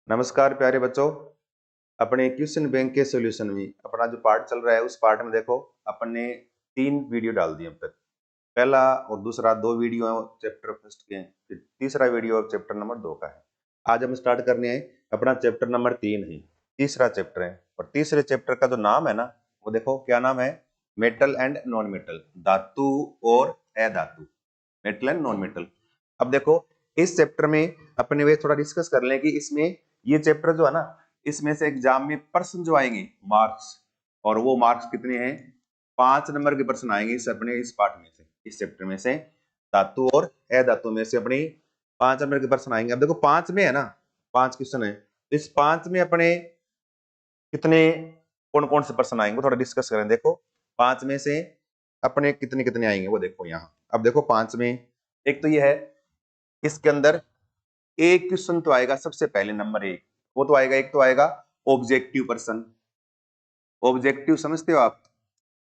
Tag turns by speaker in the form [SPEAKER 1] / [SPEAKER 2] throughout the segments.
[SPEAKER 1] नमस्कार प्यारे बच्चों। अपने क्वेश्चन बैंक के सॉल्यूशन में अपना जो पार्ट चल रहा है उस पार्ट में देखो अपन ने 3 वीडियो डाल दिए अब तक। पहला और दूसरा 2 वीडियो चैप्टर फर्स्ट के, फिर तीसरा वीडियो चैप्टर नंबर 2 का है। आज हम स्टार्ट करने हैं अपना चैप्टर नंबर 3 है, तीसरा चैप्टर है। और तीसरे चैप्टर का जो नाम है ना, वो देखो क्या नाम है, मेटल एंड नॉन मेटल, धातु और अधातु, मेटल एंड नॉन मेटल। अब देखो इस चैप्टर में अपने वे थोड़ा डिस्कस कर लें कि इसमें ये चैप्टर जो है ना, इसमें से एग्जाम में प्रश्न जो आएंगे मार्क्स, और वो मार्क्स कितने हैं, 5 नंबर के प्रश्न आएंगे इस अपने इस पार्ट में से, इस चैप्टर में से धातु और अधातु में से अपने 5 नंबर के प्रश्न आएंगे। अब देखो 5 में है ना, 5 क्वेश्चन है, तो इस 5 में अपने कितने कौन कौन से प्रश्न आएंगे वो थोड़ा डिस्कस करें। देखो 5 में से अपने कितने कितने आएंगे वो देखो यहाँ। अब देखो 5 में एक तो ये है, इसके अंदर एक क्वेश्चन तो आएगा सबसे पहले नंबर 1, वो तो आएगा, एक तो आएगा ऑब्जेक्टिव पर्सन। ऑब्जेक्टिव समझते हो आप,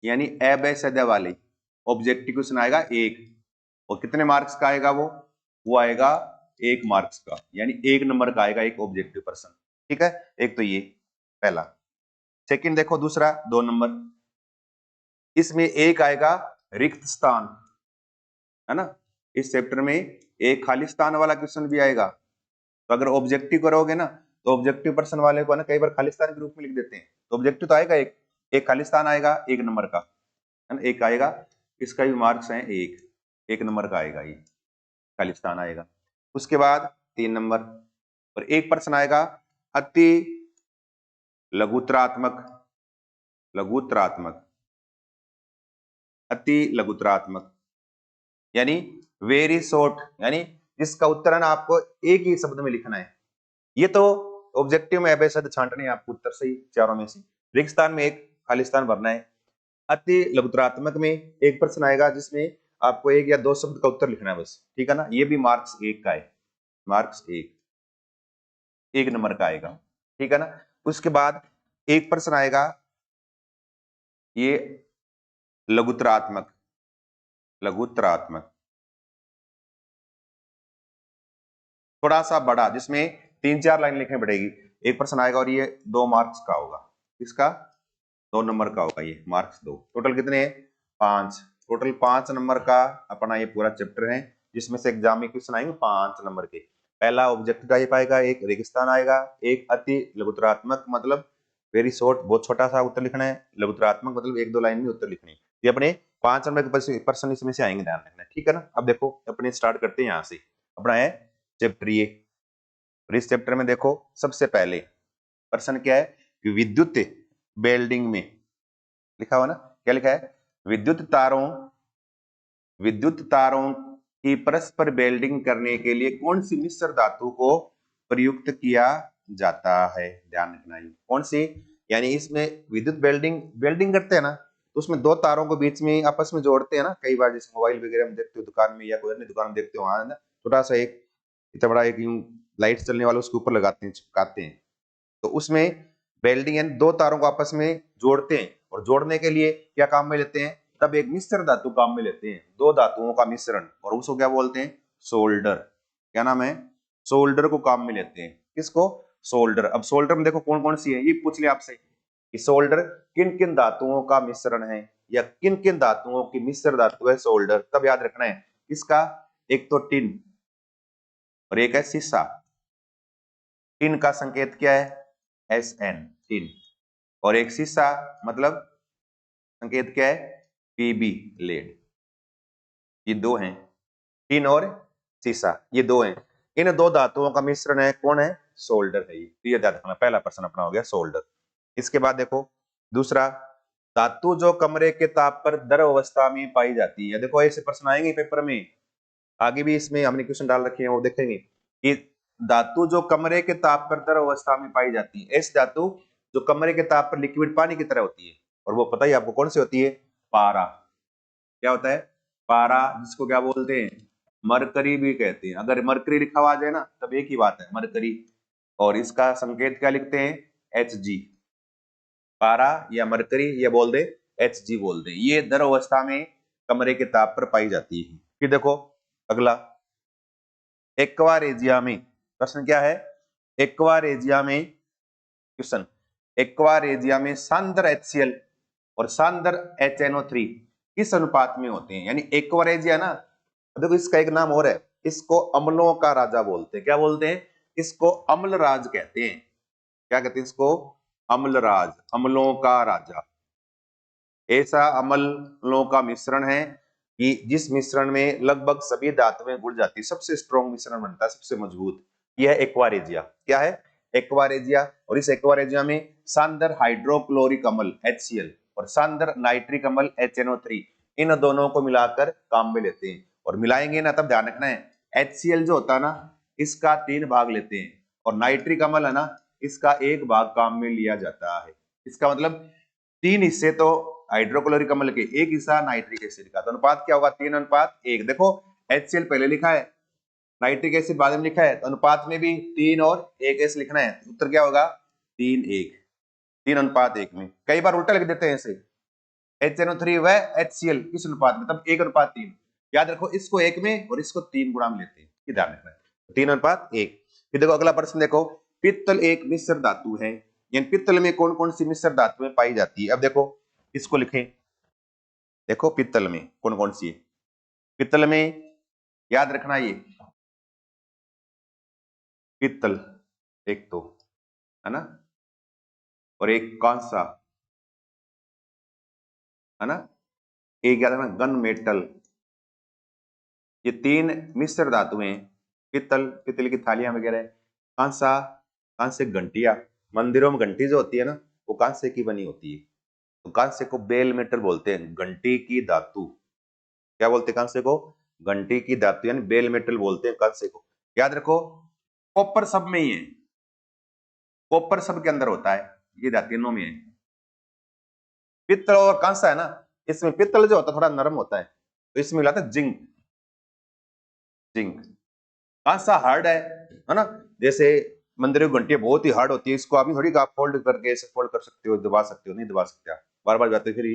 [SPEAKER 1] यानी अवैध वाले ऑब्जेक्टिव क्वेश्चन आएगा एक, और कितने मार्क्स का आएगा वो आएगा 1 मार्क्स का, यानी 1 नंबर का आएगा एक ऑब्जेक्टिव पर्सन। ठीक है, एक तो ये पहला। सेकंड देखो दूसरा 2 नंबर, इसमें एक आएगा रिक्त स्थान, है ना। इस चैप्टर में एक खाली स्थान वाला क्वेश्चन भी आएगा। तो अगर ऑब्जेक्टिव करोगे ना, तो ऑब्जेक्टिव पर्सन वाले को ना कई बार खाली स्थान के रूप में लिख देते हैं। तो ऑब्जेक्टिव तो आएगा एक, एक खाली स्थान आएगा 1 नंबर का, है ना, एक आएगा। इसका भी मार्क्स है एक, 1 नंबर का आएगा, ये खाली स्थान आएगा। उसके बाद 3 नंबर, और एक प्रश्न आएगा अति लघुत्रात्मक, लघुत्रात्मक, अति लघुत्रात्मक, यानी वेरी शॉर्ट, यानी जिसका उत्तर है ना आपको एक ही शब्द में लिखना है। ये तो ऑब्जेक्टिव में अवैध छांटने हैं आपको उत्तर सही चारों में से। रिक्त स्थान में एक खाली स्थान भरना है। अति लघुत्रात्मक में एक प्रश्न आएगा जिसमें आपको 1 या 2 शब्द का उत्तर लिखना है बस, ठीक है ना। ये भी मार्क्स 1 का है, मार्क्स 1 नंबर का आएगा, ठीक है ना। उसके बाद एक प्रश्न आएगा ये लघुत्रात्मक, लघुत्रात्मक थोड़ा सा बड़ा, जिसमें 3-4 लाइन लिखनी पड़ेगी। एक प्रश्न आएगा और ये 2 मार्क्स का होगा, इसका 2 नंबर का होगा, ये मार्क्स 2। टोटल कितने हैं, 5। टोटल 5 नंबर का अपना ये पूरा चैप्टर है, जिसमें से एग्जाम में क्वेश्चन आएंगे 5 नंबर के। पहला ऑब्जेक्ट टाइप आएगा, एक रेगिस्तान आएगा, एक अति लघुत्रात्मक मतलब वेरी शॉर्ट, बहुत छोटा सा उत्तर लिखना है। लघुत्रात्मक मतलब 1-2 लाइन में उत्तर लिखने। ये अपने 5 नंबर के प्रश्न इसमें से आएंगे, ध्यान रखना, ठीक है ना। अब देखो अपने स्टार्ट करते हैं यहाँ से, अपना है चैप्टर ये। और इस चैप्टर में देखो सबसे पहले प्रश्न क्या है कि विद्युत वेल्डिंग में लिखा हुआ ना, क्या लिखा है, विद्युत तारों की परस्पर वेल्डिंग करने के लिए कौन सी मिश्र धातु को प्रयुक्त किया जाता है। ध्यान रखना है कौन सी, यानी इसमें विद्युत वेल्डिंग वेल्डिंग करते हैं ना, तो उसमें 2 तारों को बीच में आपस में जोड़ते हैं ना। कई बार जैसे मोबाइल वगैरह में देखते हो दुकान में, या कोई अन्य दुकान में देखते हो, वहां ना छोटा सा एक इतना बड़ा एक यूं लाइट चलने वाला उसके ऊपर लगाते हैं, चिपकाते हैं। तो उसमें वेल्डिंग यानी 2 तारों को आपस में जोड़ते हैं, और जोड़ने के लिए क्या काम में लेते हैं, तब एक मिश्र धातु काम में लेते हैं, 2 धातुओं का मिश्रण, और उसको क्या बोलते हैं, सोल्डर। क्या नाम है, सोल्डर को काम में लेते हैं। किसको, सोल्डर। अब सोल्डर में देखो कौन कौन सी है, ये पूछ लिया आपसे कि सोल्डर किन किन धातुओं का मिश्रण है, या किन किन धातुओं की मिश्र धातु है सोल्डर, तब याद रखना है किसका, एक तो टिन और एक है सीसा। टिन का संकेत क्या है, SN, टिन। और एक सीसा मतलब संकेत क्या है, PB, लेड। ये 2 हैं, टिन और सीसा, ये 2 हैं। इन 2 धातुओं का मिश्रण है, कौन है, सोल्डर है। ये याद रखना, पहला प्रश्न अपना हो गया सोल्डर। इसके बाद देखो दूसरा, धातु जो कमरे के ताप पर द्रव अवस्था में पाई जाती है। देखो ऐसे प्रश्न आएंगे पेपर में, आगे भी इसमें हमने क्वेश्चन डाल रखे हैं, वो देखेंगे कि धातु जो कमरे के ताप पर द्रव अवस्था में पाई जाती है, ऐसी धातु जो कमरे के ताप पर लिक्विड पानी की तरह होती है। और वो पता ही आपको कौन सी होती है, पारा। क्या होता है, पारा, जिसको क्या बोलते हैं, मरकरी भी कहते हैं। अगर मरकरी लिखा हुआ आ जाए ना, तब एक ही बात है, मरकरी। और इसका संकेत क्या लिखते हैं, Hg। पारा या मरकरी या बोल दे Hg बोल दे। ये द्रव अवस्था में कमरे के ताप पर पाई जाती है। फिर देखो अगला, एक्वा रेजिया में प्रश्न क्या है, एक्वारेजिया में क्वेश्चन, एक्वारेजिया में सांद्र HCl और सांद्र HNO3 किस अनुपात में होते हैं? यानी एक्वारेजिया ना, देखो इसका एक नाम और है, इसको अम्लों का राजा बोलते हैं। क्या बोलते हैं? इसको अम्लराज कहते हैं। क्या कहते हैं इसको? अम्लराज, अम्लों का राजा। ऐसा अम्लों का मिश्रण है कि जिस मिश्रण में लगभग सभी धातुएं घुल जाती है, सबसे स्ट्रॉन्ग मिश्रण बनता है, सबसे मजबूत। यह है एक्वारेजिया। क्या है? एक्वारेजिया। और इस एक्वारेजिया में सांद्र हाइड्रोक्लोरिक अम्ल HCl और सांद्र नाइट्रिक अम्ल HNO3, इन दोनों को मिलाकर काम में लेते हैं। और मिलाएंगे ना, तब ध्यान रखना है, HCl जो होता है ना, इसका 3 भाग लेते हैं, और नाइट्रिक अम्ल है ना, इसका 1 भाग काम में लिया जाता है। इसका मतलब 3 हिस्से तो हाइड्रोक्लोरिक अम्ल के, 1 हिस्सा नाइट्रिक एसिड का। तो अनुपात क्या होगा? 3:1। देखो HCl पहले लिखा है, नाइट्रिक एसिड बाद में लिखा है, तो अनुपात में भी 3 और 1 ऐसे लिखना है। उत्तर क्या होगा? 3:1, 3:1 में। कई बार उल्टा लिख देते हैं ऐसे, HNO3 व HCl किस अनुपात में, तब 1:3। याद रखो, इसको 1 में और इसको 3 गुणा में लेते हैं, ये ध्यान रखना है। 3:1। फिर देखो अगला प्रश्न, देखो पित्तल एक मिश्र धातु है, यानी पित्तल में कौन कौन सी मिश्र धातुएं पाई जाती है? अब देखो इसको लिखें, देखो पित्तल में कौन कौन सी है। पित्तल में याद रखना, ये पित्तल एक तो है ना, और एक कांसा है ना, एक याद रखना गन मेटल। ये 3 मिश्र धातुएं, पित्तल, पित्तल की थालियां वगैरह, कांसा, कांसे घंटियां, मंदिरों में घंटी जो होती है ना, वो कांसे की बनी होती है। तो कांसे को बेल मेटल बोलते हैं, घंटी की धातु। क्या बोलते हैं कांसे को? घंटी की धातु, यानी बेल मेटल बोलते हैं कांसे को। याद रखो, कॉपर सब में ही है, कॉपर सब के अंदर होता है, ये तीनों में है। पित्तल और कांसा है ना, इसमें पित्तल जो होता है थोड़ा नरम होता है, तो इसमें मिलाता है जिंक, जिंक। कांसा हार्ड है ना, जैसे मंदिरों की घंटियां बहुत ही हार्ड होती है, इसको आप थोड़ी आप फोल्ड करके ऐसे फोल्ड कर सकते हो, दबा सकते हो, नहीं दबा सकते आप, बार बार जाते फिर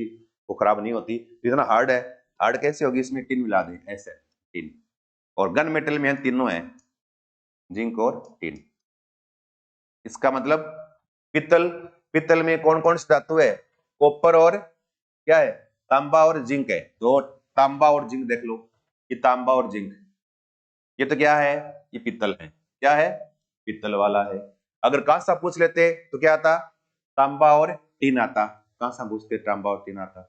[SPEAKER 1] वो खराब नहीं होती। इतना हार्ड है, हार्ड कैसे होगी? इसमें टिन मिला दें, ऐसे टिन। और गन मेटल में तीनों है, जिंक और टिन। इसका मतलब पित्तल, पित्तल में कौन कौन सी धातु है? कॉपर और क्या है? तांबा और जिंक है। तो तांबा और जिंक देख लो, ये तांबा और जिंक, ये तो क्या है? ये पित्तल है। क्या है? पित्तल वाला है। अगर कांसा पूछ लेते तो क्या आता? तांबा और टीन आता। कांसा पूछते तांबा और टीन आता।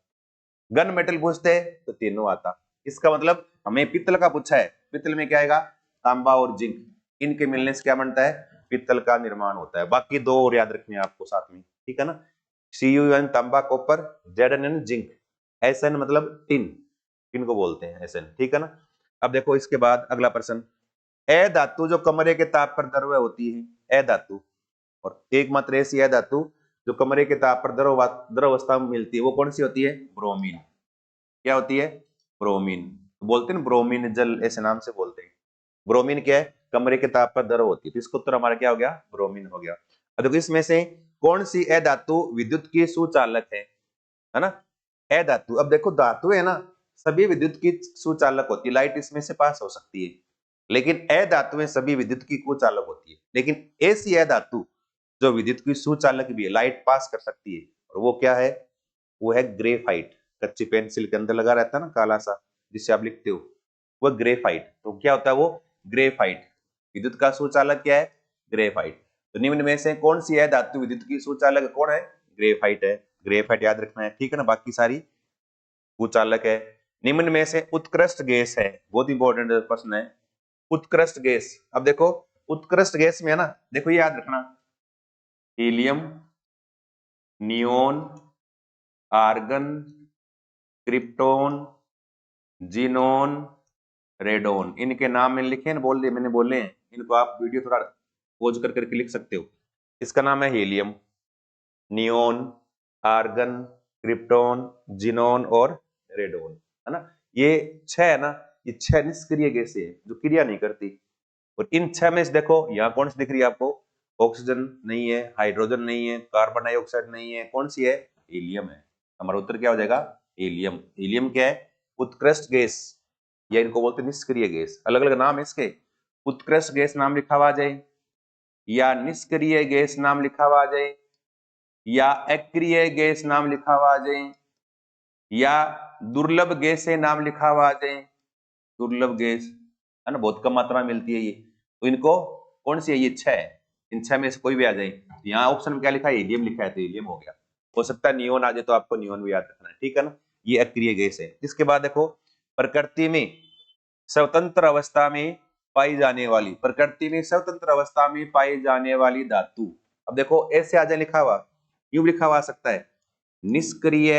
[SPEAKER 1] गन मेटल पूछते तो तीनों आता। इसका मतलब हमें पित्तल का पूछा है, पित्तल में क्या आएगा? तांबा और जिंक, इनके मिलने से क्या बनता है? पित्तल का निर्माण होता है। बाकी 2 और याद रखने आपको साथ में, ठीक है ना। CuN तांबा कॉपर, ZnN जिंक, SN मतलब टिन, टिन को बोलते हैं SN, ठीक है ना। अब देखो इसके बाद अगला प्रश्न, ए धातु जो कमरे के ताप पर द्रव होती है, ए धातु, और एकमात्र ऐसी है धातु जो कमरे के ताप पर द्रव अवस्था में मिलती है, वो कौन सी होती है? ब्रोमीन। क्या होती है? ब्रोमीन। बोलते हैं ब्रोमीन जल, ऐसे नाम से बोलते हैं। ब्रोमीन क्या है? कमरे के ताप पर द्रव होती है। तो इसका उत्तर हमारा क्या हो गया? ब्रोमीन हो गया। अब देखो इसमें से कौन सी ए धातु विद्युत की सुचालक है ना? ए धातु, अब देखो धातु है ना, सभी विद्युत की सुचालक होती है, लाइट इसमें से पास हो सकती है, लेकिन ए धातुएं सभी विद्युत की कुचालक होती है। लेकिन ऐसी ए धातु जो विद्युत की सुचालक भी है, लाइट पास कर सकती है, और वो क्या है? वो है ग्रेफाइट। कच्ची पेंसिल के अंदर लगा रहता है ना काला सा, जिससे आप लिखते हो, वो ग्रेफाइट। तो क्या होता है वो? ग्रेफाइट। विद्युत का सुचालक क्या है? ग्रेफाइट। तो निम्न में से कौन सी है धातु विद्युत की सुचालक? कौन है? ग्रेफाइट है। ग्रेफाइट याद रखना है, ठीक है ना। बाकी सारी कुचालक है। निम्न में से उत्कृष्ट गैस है, बहुत इंपॉर्टेंट प्रश्न है, उत्कृष्ट गैस। अब देखो उत्कृष्ट गैस में है ना, देखो ये याद रखना, helium, neon, argon, krypton, xenon, radon, इनके नाम मैंने लिखे हैं, मैंने बोले हैं, इनको आप वीडियो थोड़ा पोज कर करके लिख सकते हो। इसका नाम है helium, neon, argon, krypton, xenon और रेडोन, है ना। ये 6 है ना, ये 6 निष्क्रिय गैसें हैं जो क्रिया नहीं करती। और इन 6 में से देखो यहाँ कौन सी दिख रही है आपको? ऑक्सीजन नहीं है, हाइड्रोजन नहीं है, कार्बन डाइऑक्साइड नहीं है, कौन सी है? हीलियम है। हमारा उत्तर क्या हो जाएगा? हीलियम। हीलियम क्या है? उत्कृष्ट गैस, या इनको बोलते हैं निष्क्रिय गैस, अलग अलग नाम है इसके। उत्कृष्ट गैस नाम लिखा हुआ आ जाए, या निष्क्रिय गैस नाम लिखा हुआ आ जाए, या अक्रिय गैस नाम लिखा हुआ आ जाए, या दुर्लभ गैस से नाम लिखा हुआ आ जाए। दुर्लभ गैस है ना, बहुत कम मात्रा में मिलती है ये, तो इनको कौन सी है, ये 6 है, इन 6 में से कोई भी आ जाए। यहाँ ऑप्शन में क्या लिखा है, हीलियम लिखा है, तो हीलियम हो गया। हो सकता है नियोन आ जाए, तो आपको नियोन भी याद रखना है, ठीक है ना। ये अक्रिय गैस है। इसके बाद देखो, प्रकृति में स्वतंत्र अवस्था में पाई जाने वाली, प्रकृति में स्वतंत्र अवस्था में पाई जाने वाली धातु। अब देखो ऐसे आ जाए लिखा हुआ, यूं लिखा हुआ आ सकता है, निष्क्रिय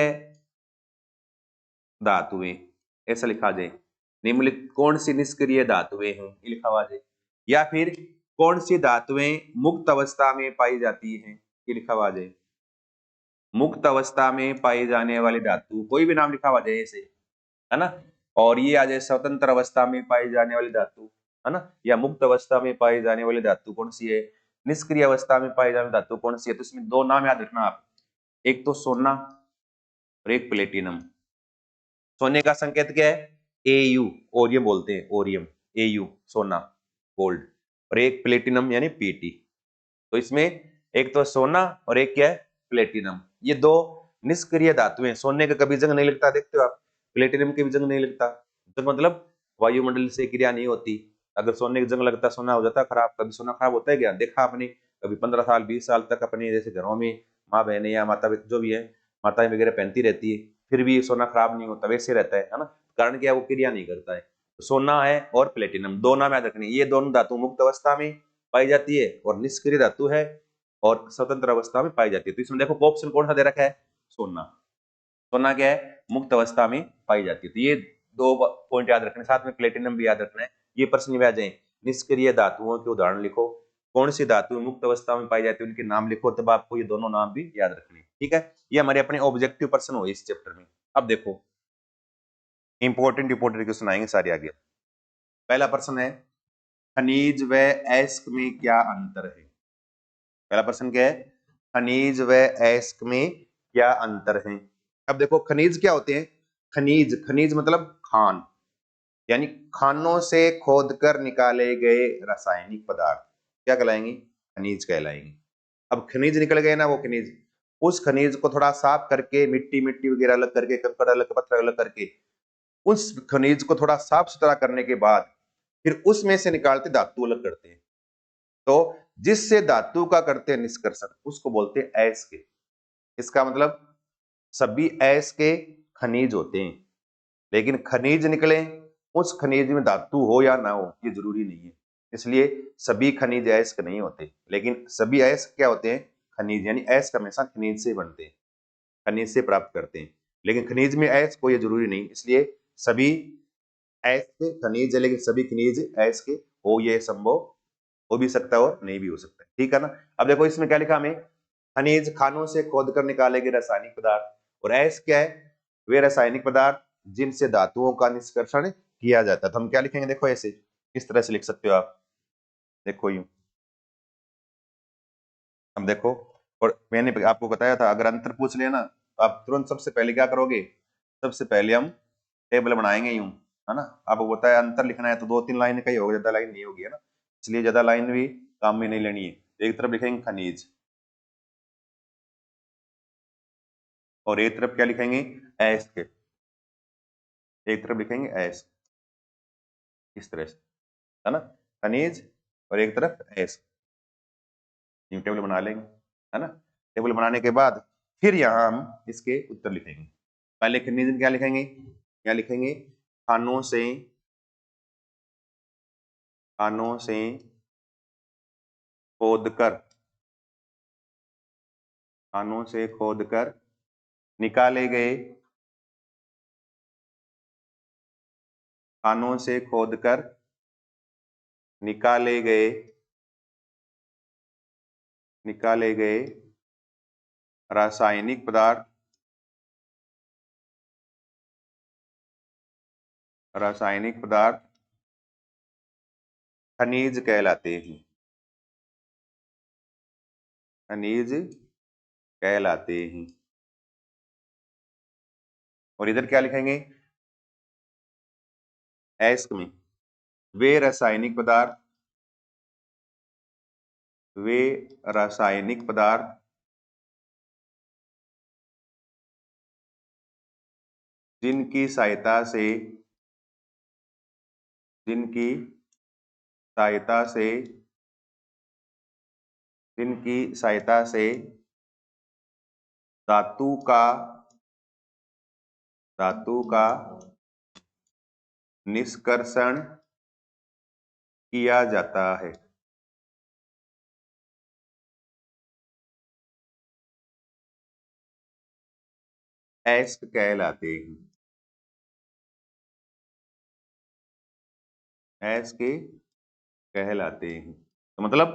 [SPEAKER 1] धातुएं, ऐसा लिखा जाए। निम्नलिखित कौन सी निष्क्रिय धातुएं हैं, ये लिखा हुआ जाए। या फिर कौन सी धातुएं मुक्त अवस्था में पाई जाती हैं, ये लिखा हुआ जाए। मुक्त अवस्था में पाई जाने वाली धातु, कोई भी नाम लिखा हुआ जाए ऐसे, है ना। और ये आ जाए स्वतंत्र अवस्था में पाई जाने वाली धातु, है ना, या मुक्त अवस्था में पाई जाने वाली धातु कौन सी है, निष्क्रिय अवस्था में पाई जाने वाली धातु कौन सी है। तो इसमें 2 नाम याद रखना आप, एक तो सोना और एक प्लेटिनम। सोने का संकेत क्या है, Au, ओरियम बोलते हैं, ओरियम, Au सोना, गोल्ड, और एक प्लेटिनम यानी Pt। तो इसमें एक तो सोना और एक क्या है, प्लेटिनम। ये 2 निष्क्रिय धातु हैं। सोने का कभी जंग नहीं लगता, देखते हो आप, प्लेटिनम के भी जंग नहीं लगता। तो मतलब वायुमंडल से क्रिया नहीं होती। अगर सोने का जंग लगता, सोना हो जाता खराब। कभी सोना खराब होता है क्या, देखा आपने कभी 15 साल 20 साल तक अपने जैसे घरों में माँ बहने या माता जो भी है, माताएं वगैरह पहनती रहती है, फिर भी सोना खराब नहीं होता, वैसे रहता है ना। कारण क्या, वो क्रिया नहीं करता है। तो सोना है और प्लेटिनम, 2 नाम याद रखने। ये दोनों धातु मुक्त अवस्था में पाई जाती है और निष्क्रिय धातु है और स्वतंत्र अवस्था में पाई जाती है। तो इसमें देखो ऑप्शन कौन सा दे रखा है, सोना। सोना क्या है, मुक्त अवस्था में पाई जाती है। तो ये 2 पॉइंट याद रखने, साथ में प्लेटिनम भी याद रखना है। ये प्रश्न में आ जाए, निष्क्रिय धातुओं के उदाहरण लिखो, कौन सी धातु मुक्त अवस्था में पाई जाती है, उनके नाम लिखो, तब आपको ये दोनों नाम भी याद रखने, ठीक है। ये हमारे अपने ऑब्जेक्टिव प्रश्न हो इस चैप्टर में। अब देखो इंपॉर्टेंट क्वेश्चन आएंगे सारे आगे। पहला प्रश्न है, खनिज व अयस्क में क्या अंतर है। पहला प्रश्न क्या है, खनिज व अयस्क में क्या अंतर है। अब देखो खनिज क्या होते हैं, खनिज, खनिज मतलब खान, यानी खानों से खोदकर निकाले गए रासायनिक पदार्थ क्या कहलाएंगे, खनिज कहलाएंगे। अब खनिज निकल गए ना, वो खनिज, उस खनिज को थोड़ा साफ करके, मिट्टी मिट्टी वगैरह अलग करके, कंकड़ अलग, पत्थर अलग करके, उस खनिज को थोड़ा साफ सुथरा करने के बाद फिर उसमें से निकालते धातु अलग करते हैं। तो जिससे धातु का करते हैं निष्कर्षण, उसको बोलते हैं अयस्क। इसका मतलब सभी अयस्क खनिज होते हैं, लेकिन खनिज निकले, उस खनिज में धातु हो या ना हो ये जरूरी नहीं है। इसलिए सभी खनिज अयस्क नहीं होते, लेकिन सभी अयस्क क्या होते हैं, खनिज। यानी अयस्क हमेशा खनिज से बनते हैं, खनिज से प्राप्त करते हैं, लेकिन खनिज में अयस्क हो ये जरूरी नहीं। इसलिए सभी अयस्क खनिज है, लेकिन सभी खनिज अयस्क हो ये संभव हो भी सकता है और नहीं भी हो सकता है, ठीक है ना। अब देखो इसमें क्या लिखा हमें, खनिज खानों से खोद कर निकाले गए रासायनिक पदार्थ, और अयस्क क्या है, वे रासायनिक पदार्थ जिनसे धातुओं का निष्कर्षण किया जाता है। तो हम क्या लिखेंगे, देखो ऐसे किस तरह से लिख सकते हो आप, देखो यूं। अब देखो, और मैंने आपको बताया था अगर अंतर पूछ लेना तो आप तुरंत सबसे पहले क्या करोगे, सबसे पहले हम टेबल बनाएंगे यूं, है ना। आपको बताया अंतर लिखना है तो 2-3 लाइन का ही होगा, ज्यादा लाइन नहीं होगी, है ना। इसलिए ज्यादा लाइन भी काम में नहीं लेनी है। एक तरफ लिखेंगे खनिज और एक तरफ क्या लिखेंगे, अयस्क। एक तरफ लिखेंगे अयस्क, इस तरह से, है ना, खनिज और एक तरफ अयस्क। यूं टेबल बना लेंगे, है ना। टेबल बनाने के बाद फिर यहाँ हम इसके उत्तर लिखेंगे। पहले खनिज में क्या लिखेंगे, क्या लिखेंगे, खानों से, खानों से खोदकर, खानों से खोदकर निकाले गए, खानों से खोदकर निकाले गए, निकाले गए रासायनिक पदार्थ, रासायनिक पदार्थ खनिज कहलाते हैं, खनिज कहलाते हैं। और इधर क्या लिखेंगे, अयस्क में वे रासायनिक पदार्थ, वे रासायनिक पदार्थ जिनकी सहायता से जिनकी सहायता से जिनकी सहायता से धातु का निष्कर्षण किया जाता है। एस्क कहलाते हैं। एस्क कहलाते हैं तो मतलब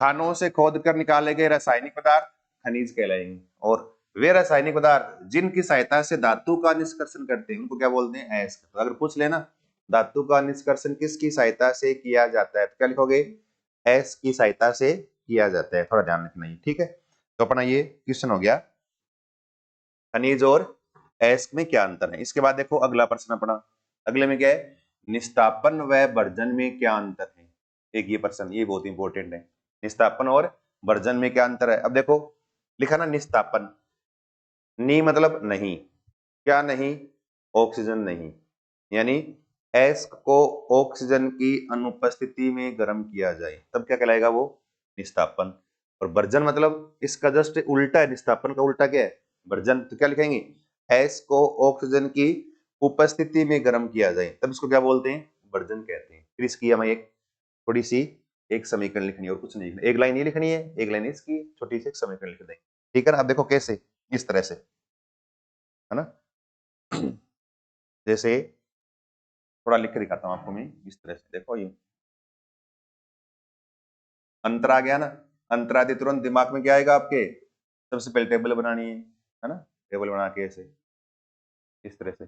[SPEAKER 1] खानों से खोद कर निकाले गए रासायनिक पदार्थ खनिज कहलाएंगे, और वे रासायनिक पदार्थ जिनकी सहायता से धातु का निष्कर्षण करते हैं उनको क्या बोलते हैं? एस्क। तो अगर पूछ लेना धातु का निष्कर्षण किसकी सहायता से किया जाता है तो क्या लिखोगे? एस की सहायता से किया जाता है। थोड़ा ध्यान रखना, ठीक है। तो अपना ये क्वेश्चन हो गया खनिज और एस्क में क्या अंतर है। इसके बाद देखो अगला प्रश्न अपना, अगले में क्या है? निस्तापन व वर्जन में क्या अंतर है। एक ये प्रश्न, ये बहुत इंपॉर्टेंट है। निस्तापन और वर्जन में क्या अंतर है। अब देखो लिखा ना निस्तापन, नी मतलब नहीं, क्या नहीं? ऑक्सीजन नहीं, यानी एस्क को ऑक्सीजन की अनुपस्थिति में गर्म किया जाए तब क्या कहलाएगा? वो निस्तापन। और वर्जन मतलब इसका जस्ट उल्टा है, निस्तापन का उल्टा क्या है? वर्जन। तो क्या लिखेंगे? एस को ऑक्सीजन की उपस्थिति में गर्म किया जाए तब इसको क्या बोलते हैं? वर्जन कहते हैं। फिर इसकी हमें एक थोड़ी सी एक समीकरण लिखनी है और कुछ नहीं लिखना, एक लाइन ये लिखनी है, एक लाइन इसकी छोटी सी एक समीकरण लिख देंगे, ठीक है ना। अब देखो कैसे, इस तरह से, है ना। जैसे थोड़ा लिख के दिखाता हूं आपको मैं, इस तरह से देखो, ये अंतर आ गया ना। अंतर आते तुरंत दिमाग में क्या आएगा आपके? सबसे पहले टेबल बनानी है ना। टेबल बना के ऐसे इस तरह से,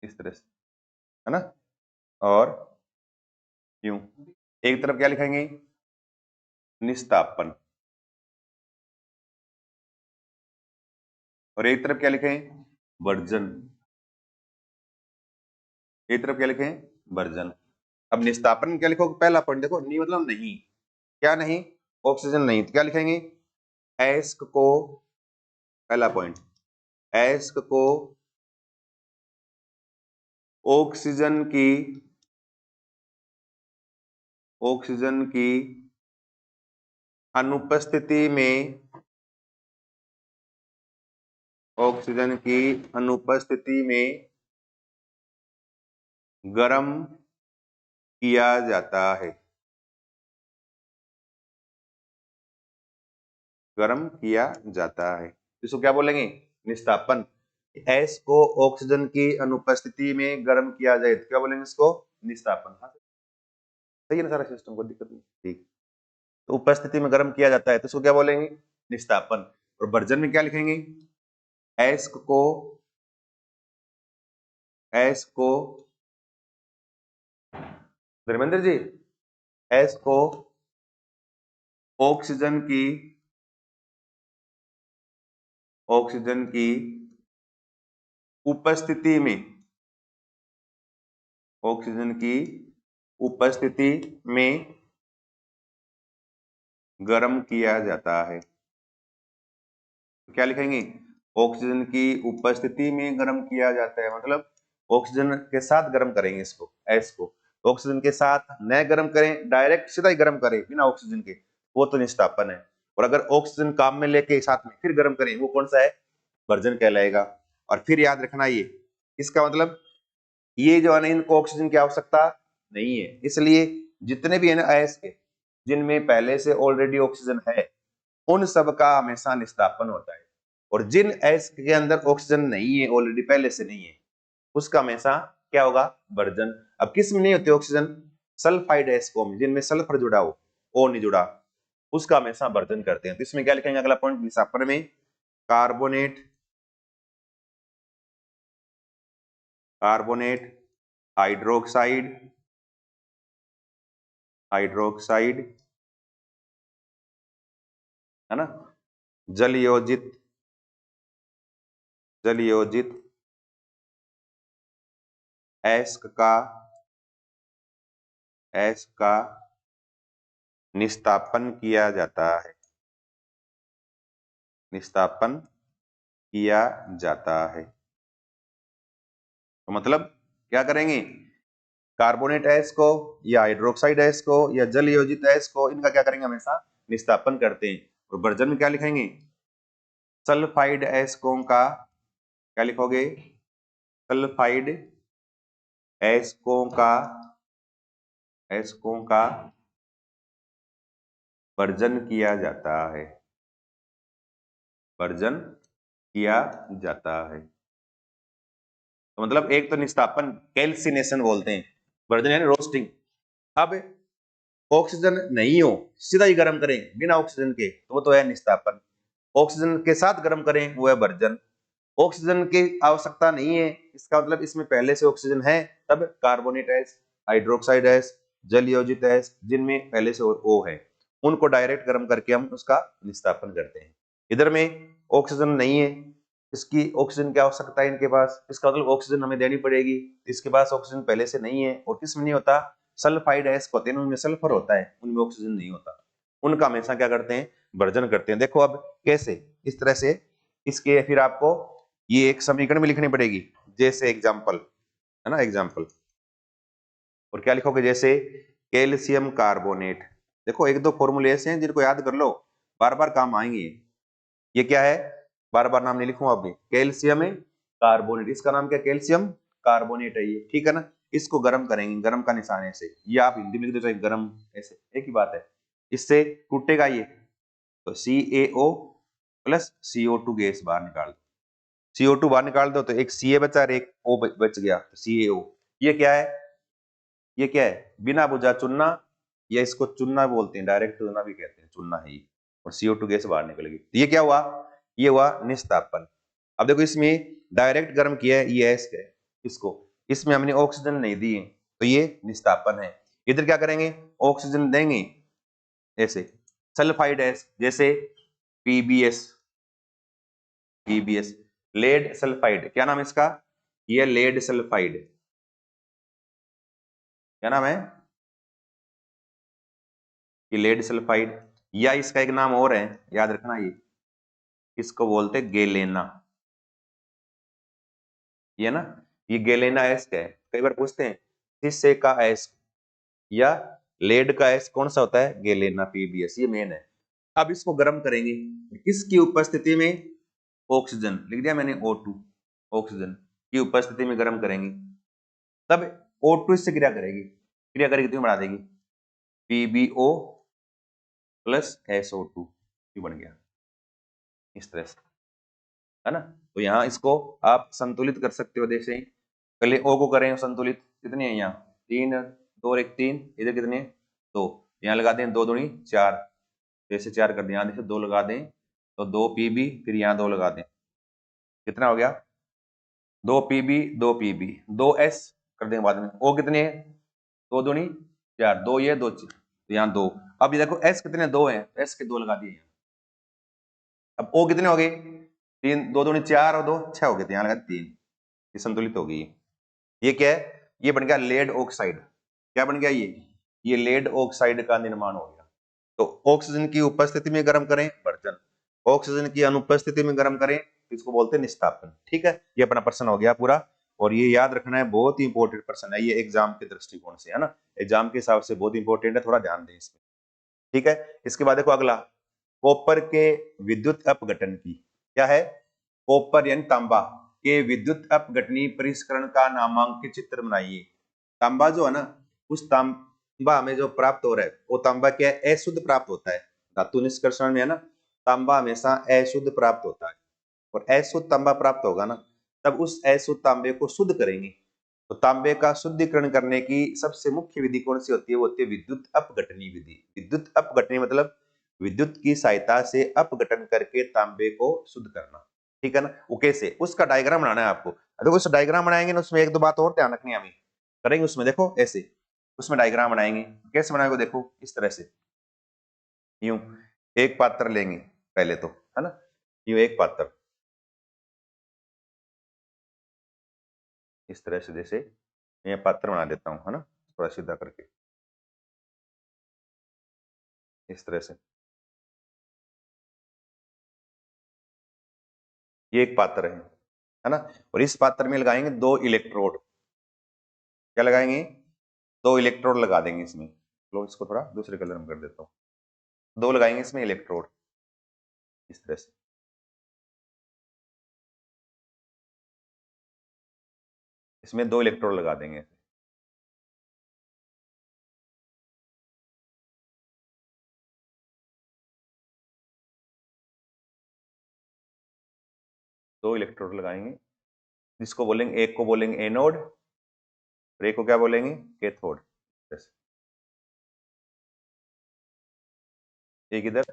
[SPEAKER 1] इस तरह से, है ना। और यूं एक तरफ क्या लिखेंगे? निस्तापन, और एक तरफ क्या लिखें? वर्जन। एक तरफ क्या लिखें? वर्जन। अब निस्तापन में क्या लिखोगे? पहला पॉइंट देखो, नहीं मतलब नहीं, क्या नहीं? ऑक्सीजन नहीं, तो क्या लिखेंगे? एस्क को, पहला पॉइंट, एस्क को ऑक्सीजन की अनुपस्थिति में, ऑक्सीजन की अनुपस्थिति में गर्म किया जाता है। गर्म किया जाता है, इसको क्या बोलेंगे? निस्तापन। एस को ऑक्सीजन की अनुपस्थिति में गर्म किया जाए तो क्या बोलेंगे? इसको निस्तापन। हाँ सही है ना, सारा सिस्टम, कोई दिक्कत नहीं, ठीक। तो उपस्थिति में गर्म किया जाता है तो इसको क्या बोलेंगे? निस्तापन। और वर्जन में क्या लिखेंगे? एस को, एस को, धर्मेंद्र जी, एस को ऑक्सीजन की, ऑक्सीजन की उपस्थिति में, ऑक्सीजन की उपस्थिति में गर्म किया जाता है। तो क्या लिखेंगे? ऑक्सीजन की उपस्थिति में गर्म किया जाता है, मतलब ऑक्सीजन के साथ गर्म करेंगे इसको, एस को। ऑक्सीजन के साथ न गर्म करें, डायरेक्ट सीधा ही गर्म करें बिना ऑक्सीजन के, वो तो निस्तापन है। और अगर ऑक्सीजन काम में लेके साथ में फिर गर्म करें, वो कौन सा है? वर्जन कहलाएगा। और फिर याद रखना ये, इसका मतलब ये जो है ना, इनको ऑक्सीजन की आवश्यकता नहीं है, इसलिए जितने भी है ना अयस्क के, जिनमें पहले से ऑलरेडी ऑक्सीजन है, उन सब का हमेशा निस्तापन होता है। और जिन अयस्क के अंदर ऑक्सीजन नहीं है, ऑलरेडी पहले से नहीं है, उसका हमेशा क्या होगा? वर्जन। अब किस में नहीं होती ऑक्सीजन? सल्फाइड अयस्कों में, जिनमें सल्फर जुड़ा हो, ओ नहीं जुड़ा, उसका हमेशा वर्जन करते हैं। तो इसमें क्या लिखेंगे अगला पॉइंट निस्तापन में? कार्बोनेट, कार्बोनेट, हाइड्रोक्साइड, हाइड्रोक्साइड, है ना, जल योजित, जल योजित एस्क का, एस्क का निस्तापन किया जाता है, निस्तापन किया जाता है। तो मतलब क्या करेंगे, कार्बोनेट एस को या हाइड्रोक्साइड एस को या जल योजित एस को, इनका क्या करेंगे, हमेशा निस्तापन करते हैं। और वर्जन में क्या लिखेंगे, सल्फाइड एस्कों का, क्या लिखोगे, सल्फाइड एस्कों का वर्जन किया जाता है, वर्जन किया जाता है। तो मतलब एक तो निस्तापन कैल्सिनेशन बोलते हैं, वर्जन यानी रोस्टिंग। अब ऑक्सीजन नहीं हो, सीधा ही गर्म करें बिना ऑक्सीजन के, तो वो तो है निस्तापन। ऑक्सीजन के साथ गर्म करें, वो है वर्जन। ऑक्सीजन की आवश्यकता नहीं है, इसका मतलब इसमें पहले से ऑक्सीजन है, तब कार्बोनेट एस, हाइड्रोक्साइड एस, जल योजित एस, जिनमें पहले से O है, उनको डायरेक्ट गर्म करके हम उसका निस्तापन करते हैं। इधर में ऑक्सीजन नहीं है, इसकी ऑक्सीजन की आवश्यकता है इनके पास, इसका मतलब ऑक्सीजन हमें देनी पड़ेगी। इसके पास ऑक्सीजन पहले से नहीं है, और किसमें नहीं होता, सल्फाइड एस होते हैं उनमें सल्फर होता है, उनमें ऑक्सीजन नहीं होता, उनका हमेशा क्या करते हैं, वर्जन करते हैं। देखो अब कैसे, इस तरह से इसके फिर आपको ये एक समीकरण में लिखनी पड़ेगी, जैसे एग्जाम्पल है ना, एग्जाम्पल। और क्या लिखोगे, जैसे कैल्शियम कार्बोनेट। देखो एक दो फॉर्मूले ऐसे हैं जिनको याद कर लो, बार बार काम आएंगे। ये क्या है, बार बार नाम नहीं लिखूंगा अभी, कैल्शियम है कार्बोनेट, इसका नाम क्या, कैल्शियम कार्बोनेट है ये, ठीक है ना। इसको गर्म करेंगे, गर्म का निशान ऐसे, ये आप हिंदी में लिख दो चाहे गर्म, ऐसे एक ही बात है। इससे टूटेगा ये, तो CaO प्लस CO2 गैस बाहर निकाल दो, CO2 बाहर निकाल दो तो एक Ca बचा और एक O बच गया, तो CaO। ये क्या है, ये क्या है, बिना बुझा चुनना, या इसको चुनना बोलते हैं, डायरेक्ट चुनना भी कहते हैं, चुनना है ये, और CO2 गैस बाहर निकल गई। तो ये क्या हुआ, ये हुआ निस्तापन। अब देखो इसमें डायरेक्ट गर्म किया है, ये एस है, इसको, इसमें हमने ऑक्सीजन नहीं दी है, तो ये निस्तापन है। इधर क्या करेंगे, ऑक्सीजन देंगे ऐसे, सल्फाइड एस, जैसे PbS, PbS, लेड सल्फाइड, क्या नाम है इसका, ये लेड सल्फाइड, क्या नाम है, ये लेड सल्फाइड। या इसका एक नाम और है, याद रखना, ये इसको बोलते गेलेना, ये ना, ये गेलेना एस्क है। कई बार पूछते हैं शीशे का एस्क या लेड का एस्क कौन सा होता है, गेलेना, PbS, ये मेन है। अब इसको गर्म करेंगे, किसकी उपस्थिति में, ऑक्सीजन, लिख दिया मैंने O2, ऑक्सीजन की उपस्थिति में गर्म करेंगे, तब O2 इससे क्रिया करेगी, क्रिया करेगी तो बढ़ा देगी, PbO प्लस SO2, ये बन गया इस तरह से, है ना। तो यहाँ इसको आप संतुलित कर सकते हो, जैसे पहले O को करें संतुलित, कितने हैं यहाँ, 3 2 1 3, इधर कितने, 2, यहाँ लगा दें 2 दूनी 4, जैसे 4 कर दें, यहाँ जैसे 2 लगा दें तो 2 Pb, फिर यहाँ 2 लगा दें, कितना हो गया, 2 Pb 2 Pb, 2 S कर देंगे बाद में, O कितने हैं, 2 दूनी 4, 2 ये 2 तो यहाँ 2। अब ये देखो S कितने, 2 है, S के 2 लगा दिए यहाँ। अब O कितने हो गए, 3, 2 दूनी 4 और 2 6 हो गए, तो यहाँ लगा 3, ये संतुलित हो गई। ये क्या है, ये बन गया लेड ऑक्साइड, क्या बन गया ये लेड ऑक्साइड का निर्माण हो गया। तो ऑक्सीजन की उपस्थिति में गर्म करें वर्जन, ऑक्सीजन की अनुपस्थिति में गर्म करें, इसको बोलते हैं निस्तापन। ठीक है, ये अपना प्रश्न हो गया पूरा, और ये याद रखना है, बहुत ही इंपॉर्टेंट प्रश्न है ये एग्जाम के दृष्टिकोण से, है ना, एग्जाम के हिसाब से बहुत इंपॉर्टेंट है, थोड़ा ध्यान दें इसमें। ठीक है, इसके बाद देखो अगला, कॉपर के विद्युत अपघटन की, क्या है, कॉपर यानी तांबा के विद्युत अपघटनी परिष्करण का नामांकित चित्र बनाइए। तांबा जो है ना, उस तांबा हमें जो प्राप्त हो रहा है, वो तांबा क्या है, अशुद्ध प्राप्त होता है, धातु निष्कर्षण में है ना, तांबा हमेशा अशुद्ध प्राप्त होता है, और अशुद्ध तांबा प्राप्त होगा ना, तब उस अशुद्ध तांबे को शुद्ध करेंगे। तो तांबे का शुद्धिकरण करने की सबसे मुख्य विधि कौन सी होती है, वो होती है विद्युत अपघटनी विधि। विद्युत अपघटनी मतलब विद्युत की सहायता से अपघटन करके तांबे को शुद्ध करना। ठीक है ना, वो कैसे, उसका डायग्राम बनाना है आपको। देखो उस डायग्राम बनाएंगे ना, उसमें एक दो बात और ध्यान रखनी है हमें, करेंगे उसमें, देखो ऐसे उसमें डायग्राम बनाएंगे, कैसे बनाएंगे देखो, इस तरह से, यूं एक पात्र लेंगे पहले तो, है ना, यूं एक पात्र, इस तरह से, जैसे मैं पात्र बना देता हूं, है ना, थोड़ा सीधा करके, इस तरह से। ये एक पात्र है ना, और इस पात्र में लगाएंगे 2 इलेक्ट्रोड। क्या लगाएंगे? 2 इलेक्ट्रोड लगा देंगे इसमें। लो इसको थोड़ा दूसरे कलर में कर देता हूँ। 2 लगाएंगे इसमें इलेक्ट्रोड, इस तरह से। इसमें 2 इलेक्ट्रोड लगा देंगे। 2 इलेक्ट्रोड लगाएंगे, जिसको बोलेंगे, एक को बोलेंगे एनोड और एक को क्या बोलेंगे? कैथोड। एक इधर,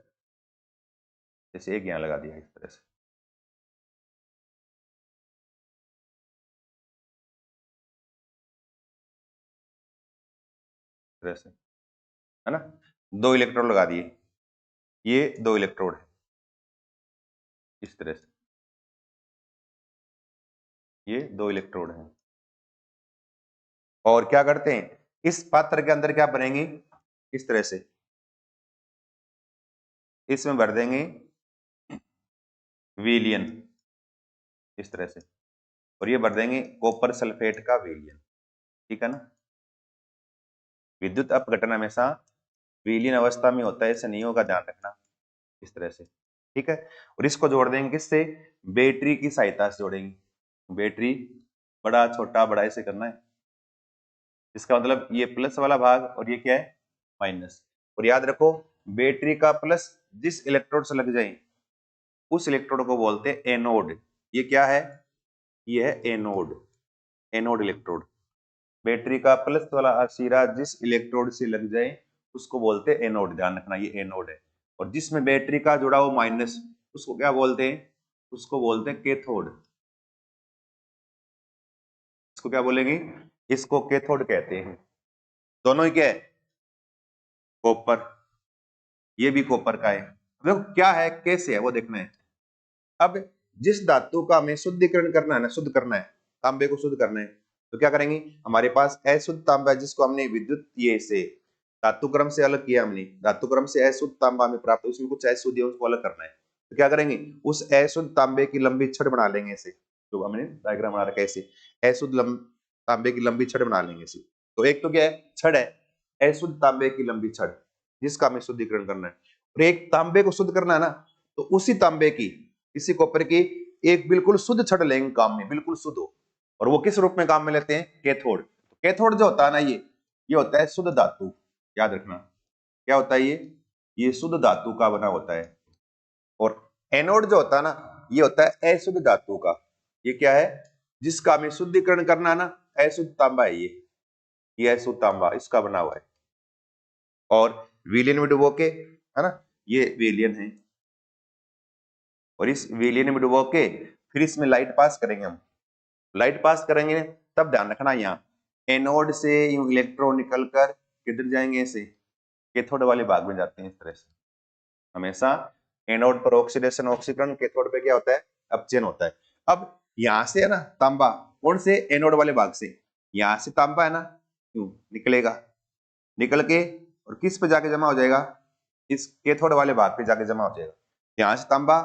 [SPEAKER 1] जैसे एक यहाँ लगा दिया इस तरह से। तरह से, है ना, 2 इलेक्ट्रोड लगा दिए। ये 2 इलेक्ट्रोड है, इस तरह से। ये 2 इलेक्ट्रोड हैं। और क्या करते हैं, इस पात्र के अंदर क्या भरेंगे? इस तरह से इसमें भर देंगे विलियन, इस तरह से। और ये भर देंगे कॉपर सल्फेट का विलियन। ठीक है ना। विद्युत अपघटन हमेशा विलीन अवस्था में होता है, ऐसा नहीं होगा, ध्यान रखना, इस तरह से। ठीक है। और इसको जोड़ देंगे किससे? बैटरी की सहायता से जोड़ेंगे। बैटरी बड़ा छोटा बड़ा ऐसे करना है। इसका मतलब ये प्लस वाला भाग और ये क्या है? माइनस। और याद रखो, बैटरी का प्लस जिस इलेक्ट्रोड से लग जाए उस इलेक्ट्रोड को बोलते हैं एनोड। ये क्या है? ये है एनोड, एनोड इलेक्ट्रोड। बैटरी का प्लस वाला सिरा जिस इलेक्ट्रोड से लग जाए उसको बोलते हैं एनोड। ध्यान रखना, ये एनोड है। और जिसमें बैटरी का जुड़ा हो माइनस, उसको क्या बोलते हैं? उसको बोलते हैं कैथोड। इसको क्या बोलेंगे? इसको कैथोड कहते हैं। दोनों ही क्या है? कॉपर। ये भी कॉपर का है। देखो क्या है, कैसे है वो देखना है। अब जिस धातु का हमें शुद्धिकरण करना है ना, शुद्ध करना है, तांबे को शुद्ध करना है, तो क्या करेंगे? हमारे पास अशुद्ध तांबा है जिसको हमने विद्युत ये से धातु क्रम से अलग किया। हमने धातु क्रम से अशुद्ध तांबा हमें प्राप्त, उसमें कुछ अशुद्ध है उसको अलग करना है। तो क्या करेंगे? उस अशुद्ध तांबे की लंबी छड़ बना लेंगे ऐसे, जो हमने डायग्राम बना रखा है ऐसे। अशुद्ध तांबे की लंबी छड़ बना लेंगे ऐसे। तो एक तो क्या है? छड़ है, अशुद्ध तांबे की लंबी छड़, जिसका हमें शुद्धिकरण करना है। और एक तांबे को शुद्ध करना है ना, तो उसी तांबे की, इसी कॉपर की एक बिल्कुल शुद्ध छड़ लेंगे काम में, बिल्कुल शुद्ध हो। और वो किस रूप में काम में लेते हैं? कैथोड। कैथोड जो होता है ना, ये होता है शुद्ध धातु। याद रखना, क्या होता है ये शुद्ध धातु का बना होता है। और एनोड जो होता है ना, ये होता है अशुद्ध धातु का। ये क्या है? जिसका हमें शुद्धिकरण करना है ना, अशुद्ध तांबा है ये अशुद्ध तांबा इसका बना हुआ है। और विलियन में डुबो के, है ना, ये विलियन है। और इस विलियन में डुबो के फिर इसमें लाइट पास करेंगे हम। लाइट पास करेंगे तब ध्यान रखना, यहाँ एनोड से यूं इलेक्ट्रॉन निकलकर किधर जाएंगे? ऐसे कैथोड वाले भाग में जाते हैं, इस तरह से। हमेशा एनोड पर ऑक्सीडेशन ऑक्सीकरण, कैथोड पे क्या होता है? अपचयन होता है। अब यहाँ से है ना तांबा, कौन से? एनोड वाले भाग से। यहाँ से तांबा है ना, यूं निकलेगा, निकल के और किस पे जाके जमा हो जाएगा? इस कैथोड वाले भाग पे जाके जमा हो जाएगा। यहाँ से तांबा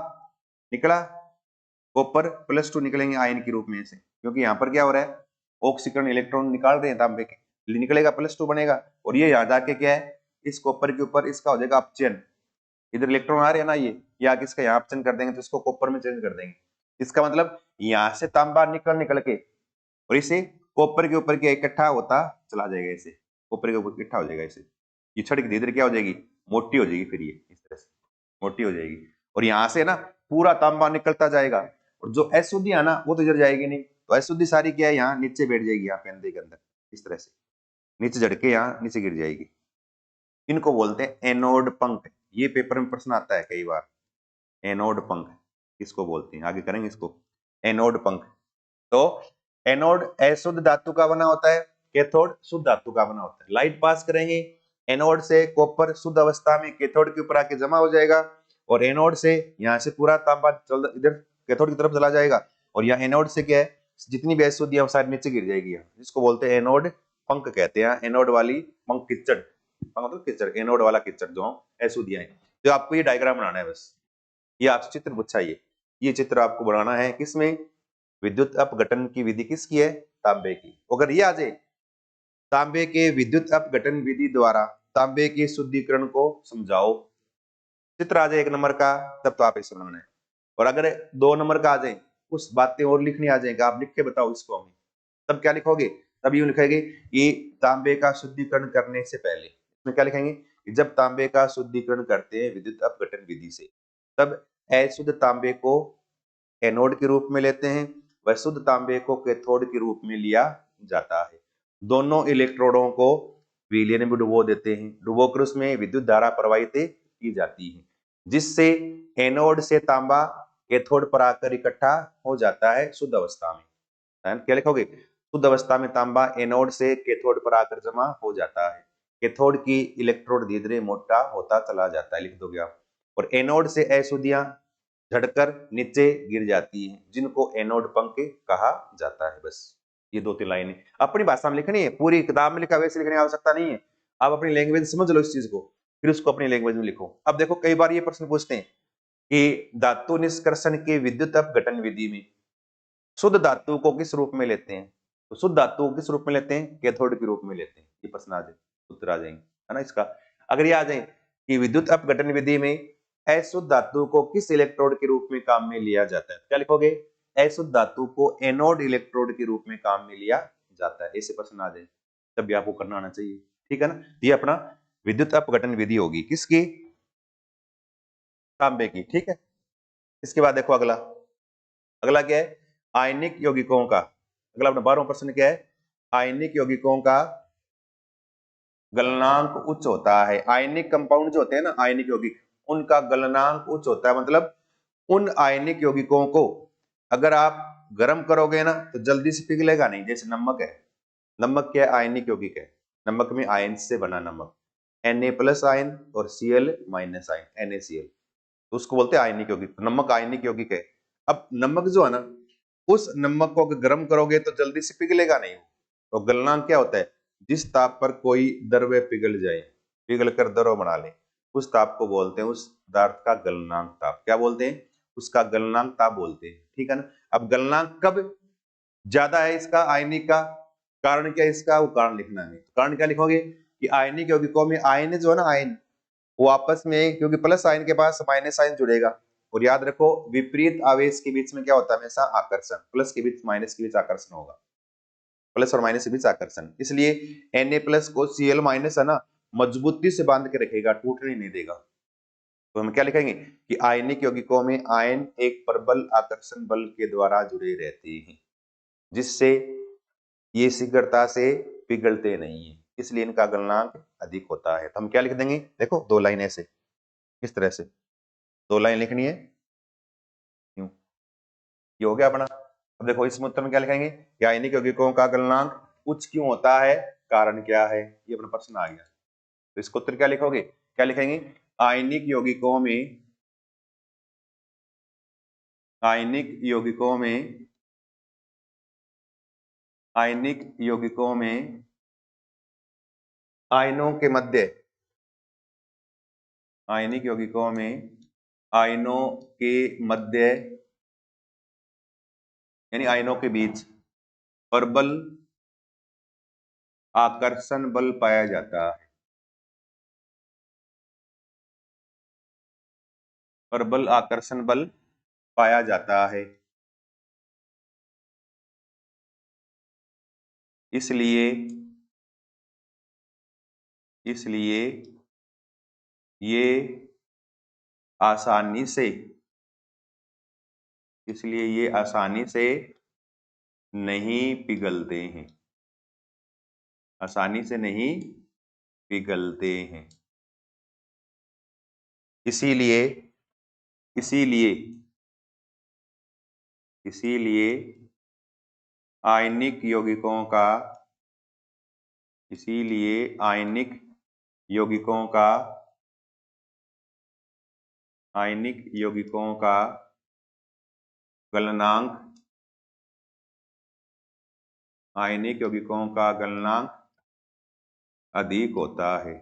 [SPEAKER 1] निकला, कॉपर +2 निकलेंगे आयन के रूप में से, क्योंकि यहाँ पर क्या हो रहा है? ऑक्सीकरण, इलेक्ट्रॉन निकाल रहे हैं तांबे के, निकलेगा +2 बनेगा। और ये यहाँ जाके क्या है? इस कॉपर के ऊपर इसका हो जाएगा अपचयन। इधर इलेक्ट्रॉन आ रहे हैं ना, ये आके इसका यहाँ अपचयन कर देंगे, तो इसको कॉपर में चेंज कर देंगे। इसका मतलब यहाँ से तांबा निकल के और इसे कॉपर के ऊपर क्या इकट्ठा होता चला जाएगा, ऐसे कॉपर के ऊपर इकट्ठा हो जाएगा ऐसे। ये छड़ की इधर क्या हो जाएगी? मोटी हो जाएगी, फिर ये इस तरह से मोटी हो जाएगी। और यहाँ से ना पूरा तांबा निकलता जाएगा, और जो अशुद्धि है ना वो तो इधर जाएगी नहीं, तो अशुद्धि सारी क्या है? यहाँ नीचे बैठ जाएगी, यहाँ पेंदे के अंदर, इस तरह से नीचे झड़के यहाँ नीचे गिर जाएगी। इनको बोलते हैं एनोड पंख। ये पेपर में प्रश्न आता है कई बार, एनोड पंख किसको बोलते हैं? आगे करेंगे इसको, एनोड पंख। तो एनोड अशुद्ध धातु का बना होता है, कैथोड शुद्ध धातु का बना होता है। लाइट पास करेंगे, एनोड से कॉपर शुद्ध अवस्था में कैथोड के ऊपर आके जमा हो जाएगा, और एनोड से यहाँ से पूरा तांबा इधर कैथोड की तरफ चला जाएगा। और यहाँ एनोड से क्या है? जितनी भी अशुद्धि है वो सारी नीचे गिर जाएगी, जिसको बोलते हैं एनोड पंख कहते हैं, एनोड वाली पंख की छड़। पंख मतलब कीचड़, एनोड वाला कीचड़ जो अशुद्धियां हैं। तो आपको ये डायग्राम बनाना है बस, ये आपसे चित्र पूछा ये चित्र आपको बनाना है किसमें, विद्युत अपघटन की विधि किसकी है, तांबे की। अगर ये आ जाए तांबे के विद्युत अपघटन विधि द्वारा तांबे के शुद्धिकरण को समझाओ, चित्र आ जाए 1 नंबर का, तब तो आप इसे बनाना है। और अगर 2 नंबर का आ जाए, कुछ बातें और लिखनी आ जाएगा, आप लिख के बताओ इसको हमें, तब क्या लिखोगे, तब यूं लिखेंगे कि तांबे का शुद्धिकरण करने से पहले, इसमें क्या लिखेंगे कि जब तांबे का शुद्धिकरण करते हैं विद्युत अपघटन विधि से, तब अशुद्ध तांबे को एनोड के रूप में लेते हैं, व शुद्ध तांबे को कैथोड के रूप में लिया जाता है। दोनों इलेक्ट्रोडों को विलयन में डुबो देते हैं, डुबोकर उसमें विद्युत धारा प्रवाहित की जाती है, जिससे एनोड से तांबा कैथोड पर आकर इकट्ठा हो जाता है शुद्ध अवस्था में। क्या लिखोगे, शुद्ध अवस्था में तांबा एनोड से कैथोड पर आकर जमा हो जाता है, कैथोड की इलेक्ट्रोड धीरे धीरे मोटा होता चला जाता है, लिख दोगे आप। और एनोड से अशुद्धियां झड़कर नीचे गिर जाती हैं, जिनको एनोड पंख कहा जाता है। बस ये 2-3 लाइनें अपनी भाषा में लिखनी है, पूरी किताब में लिखा वैसे लिखने की आवश्यकता नहीं है। आप अपनी लैंग्वेज समझ लो इस चीज को, फिर उसको अपनी लैंग्वेज में लिखो। अब देखो कई बार ये प्रश्न पूछते हैं कि धातु निष्कर्षण की विद्युत अपघटन विधि में शुद्ध धातु को किस रूप में लेते हैं, तो शुद्ध धातु को किस रूप में लेते हैं, कैथोड के रूप में लेते हैं। ये प्रश्न आ जाए, उत्तर आ जाएंगे, है ना इसका। अगर ये आ जाए कि विद्युत अपघटन विधि में अशुद्ध धातु को किस इलेक्ट्रोड के रूप में काम में लिया जाता है, क्या लिखोगे, अशुद्ध धातु को एनोड इलेक्ट्रोड के रूप में काम में लिया जाता है। ऐसे प्रश्न आ जाए तब भी आपको करना आना चाहिए, ठीक है ना। ये अपना विद्युत अपघटन विधि होगी किसकी, तांबे की, ठीक है। इसके बाद देखो अगला, अगला क्या है, आयनिक यौगिकों का। अगला अपना 12वां प्रश्न क्या है, आयनिक यौगिकों का गलनांक उच्च होता है। आयनिक कंपाउंड जो होते हैं ना, आयनिक यौगिक, उनका गलनांक उच्च होता है, मतलब उन आयनिक यौगिकों को अगर आप गर्म करोगे ना तो जल्दी से पिघलेगा नहीं। जैसे नमक है, नमक क्या है, आयनिक यौगिक है, नमक में आयन से बना नमक, Na+ आयन और Cl- आयन, NaCl, तो उसको बोलते हैं आयनिक यौगिक। नमक आयनिक यौगिक है। अब नमक जो है ना, उस नमक को अगर गर्म करोगे तो जल्दी से पिघलेगा नहीं। तो गलनांक क्या होता है, जिस ताप पर कोई द्रव्य पिघल जाए, पिघल कर द्रव बना ले, उस ताप को बोलते हैं, उस पदार्थ का गलनांक ताप क्या बोलते हैं, उसका गलनांक ताप बोलते हैं, ठीक है ना। अब गलनांक कब ज्यादा है इसका, आयनिक का, कारण क्या है इसका, वो कारण लिखना है। कारण क्या लिखोगे कि आयनिक यौगिकों में आयन जो है ना, आयन वो आपस में, क्योंकि प्लस आयन के पास माइनस आयन जुड़ेगा, और याद रखो विपरीत आवेश के बीच में क्या होता है हमेशा, आकर्षण, प्लस के बीच माइनस के बीच आकर्षण होगा, प्लस और माइनस के बीच आकर्षण। इसलिए Na+ को Cl- है ना, मजबूती से बांध के रखेगा, टूटने नहीं देगा। तो हम क्या लिखेंगे कि आयनिक यौगिकों में आयन एक प्रबल आकर्षण बल के द्वारा जुड़े रहते हैं, जिससे ये शीघ्रता से पिघलते नहीं है, इसलिए इनका गलनांक अधिक होता है। तो हम क्या लिख देंगे, देखो 2 लाइन ऐसे, इस तरह से 2 लाइन लिखनी है, यूं, ये हो गया अपना। अब देखो इसमें उत्तर में क्या लिखेंगे कि आयनिक यौगिकों का गलनांक उच्च क्यों होता है, कारण क्या है, ये अपना प्रश्न आ गया। तो इसको उत्तर क्या लिखोगे, क्या लिखेंगे, आयनिक यौगिकों में, आयनिक यौगिकों में, आयनिक यौगिकों में आयनों के मध्य, आयनिक यौगिकों में आयनों के मध्य, यानी आयनों के बीच प्रबल आकर्षण बल पाया जाता है, प्रबल आकर्षण बल पाया जाता है। इसलिए, इसलिए ये आसानी से, इसलिए ये आसानी से नहीं पिघलते हैं, आसानी से नहीं पिघलते हैं। इसीलिए, इसीलिए, इसीलिए आयनिक यौगिकों का, इसीलिए आयनिक यौगिकों का, आयनिक यौगिकों का गलनांक, आयनिक यौगिकों का गलनांक अधिक होता है।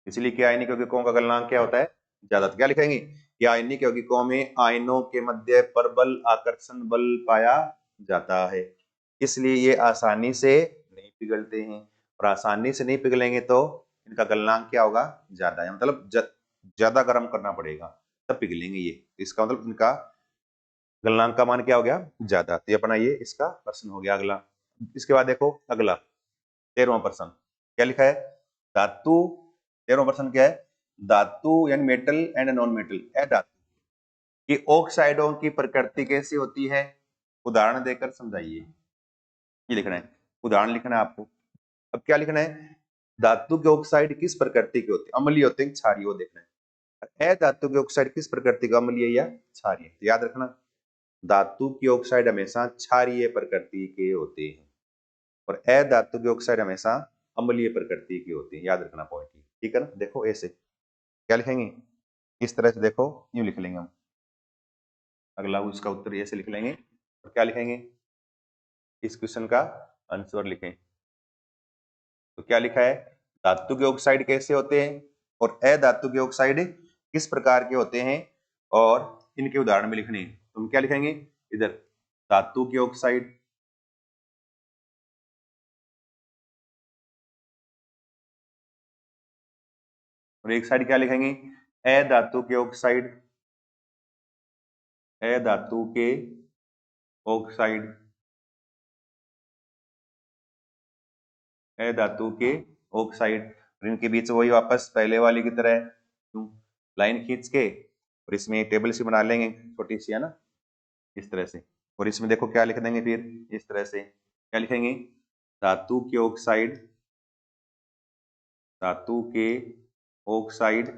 [SPEAKER 1] इसलिए कि आयनिक यौगिकों का गलनांक क्या होता है, ज्यादा। तो क्या लिखेंगे कि आयनिक यौगिकों में आयनों के मध्य परबल आकर्षण बल पाया जाता है, इसलिए ये आसानी से नहीं पिघलते हैं, और आसानी से नहीं पिघलेंगे तो इनका गलनांक क्या होगा, ज्यादा है, मतलब ज्यादा गर्म करना पड़ेगा तब पिघलेंगे ये। इसका मतलब इनका गलनांक का मान क्या हो गया, ज्यादा। तो ये अपना ये इसका प्रश्न हो गया अगला। इसके बाद देखो अगला 13वां प्रश्न क्या लिखा है, धातु। 13वां प्रश्न क्या है, धातु यानी मेटल एंड नॉन मेटल, अधातु की ऑक्साइडों की प्रकृति कैसी होती है, उदाहरण देकर समझाइए। ये लिखना है, उदाहरण लिखना है आपको। अब क्या लिखना है, धातु के ऑक्साइड किस प्रकृति के होते हैं, अम्लीय होते हैं क्षारीय, वो देखना है। अधातु के ऑक्साइड किस प्रकृति का, अम्लीय या क्षारीय। तो याद रखना, धातु की ऑक्साइड हमेशा क्षारीय प्रकृति के होते हैं और अधातु के ऑक्साइड हमेशा अम्लीय प्रकृति के होते हैं। याद रखना पॉइंट, ठीक है ना। देखो ऐसे क्या लिखेंगे, इस तरह से देखो, यूं लिख लेंगे हम, अगला उसका उत्तर ऐसे लिख लेंगे। और क्या लिखेंगे, इस क्वेश्चन का आंसर लिखें। तो क्या लिखा है, धातु के ऑक्साइड कैसे होते हैं और अधातु के ऑक्साइड किस प्रकार के होते हैं, और इनके उदाहरण भी लिखने हैं। तो हम क्या लिखेंगे इधर, धातु के ऑक्साइड, और एक साइड क्या लिखेंगे, अधातु के ऑक्साइड, अधातु के ऑक्साइड, अधातु के ऑक्साइड। और इनके बीच वही वापस पहले वाली की तरह लाइन खींच के, और इसमें टेबल सी बना लेंगे छोटी सी, है ना, इस तरह से। और इसमें देखो क्या लिख देंगे फिर, इस तरह से क्या लिखेंगे, धातु के ऑक्साइड, धातु के ऑक्साइड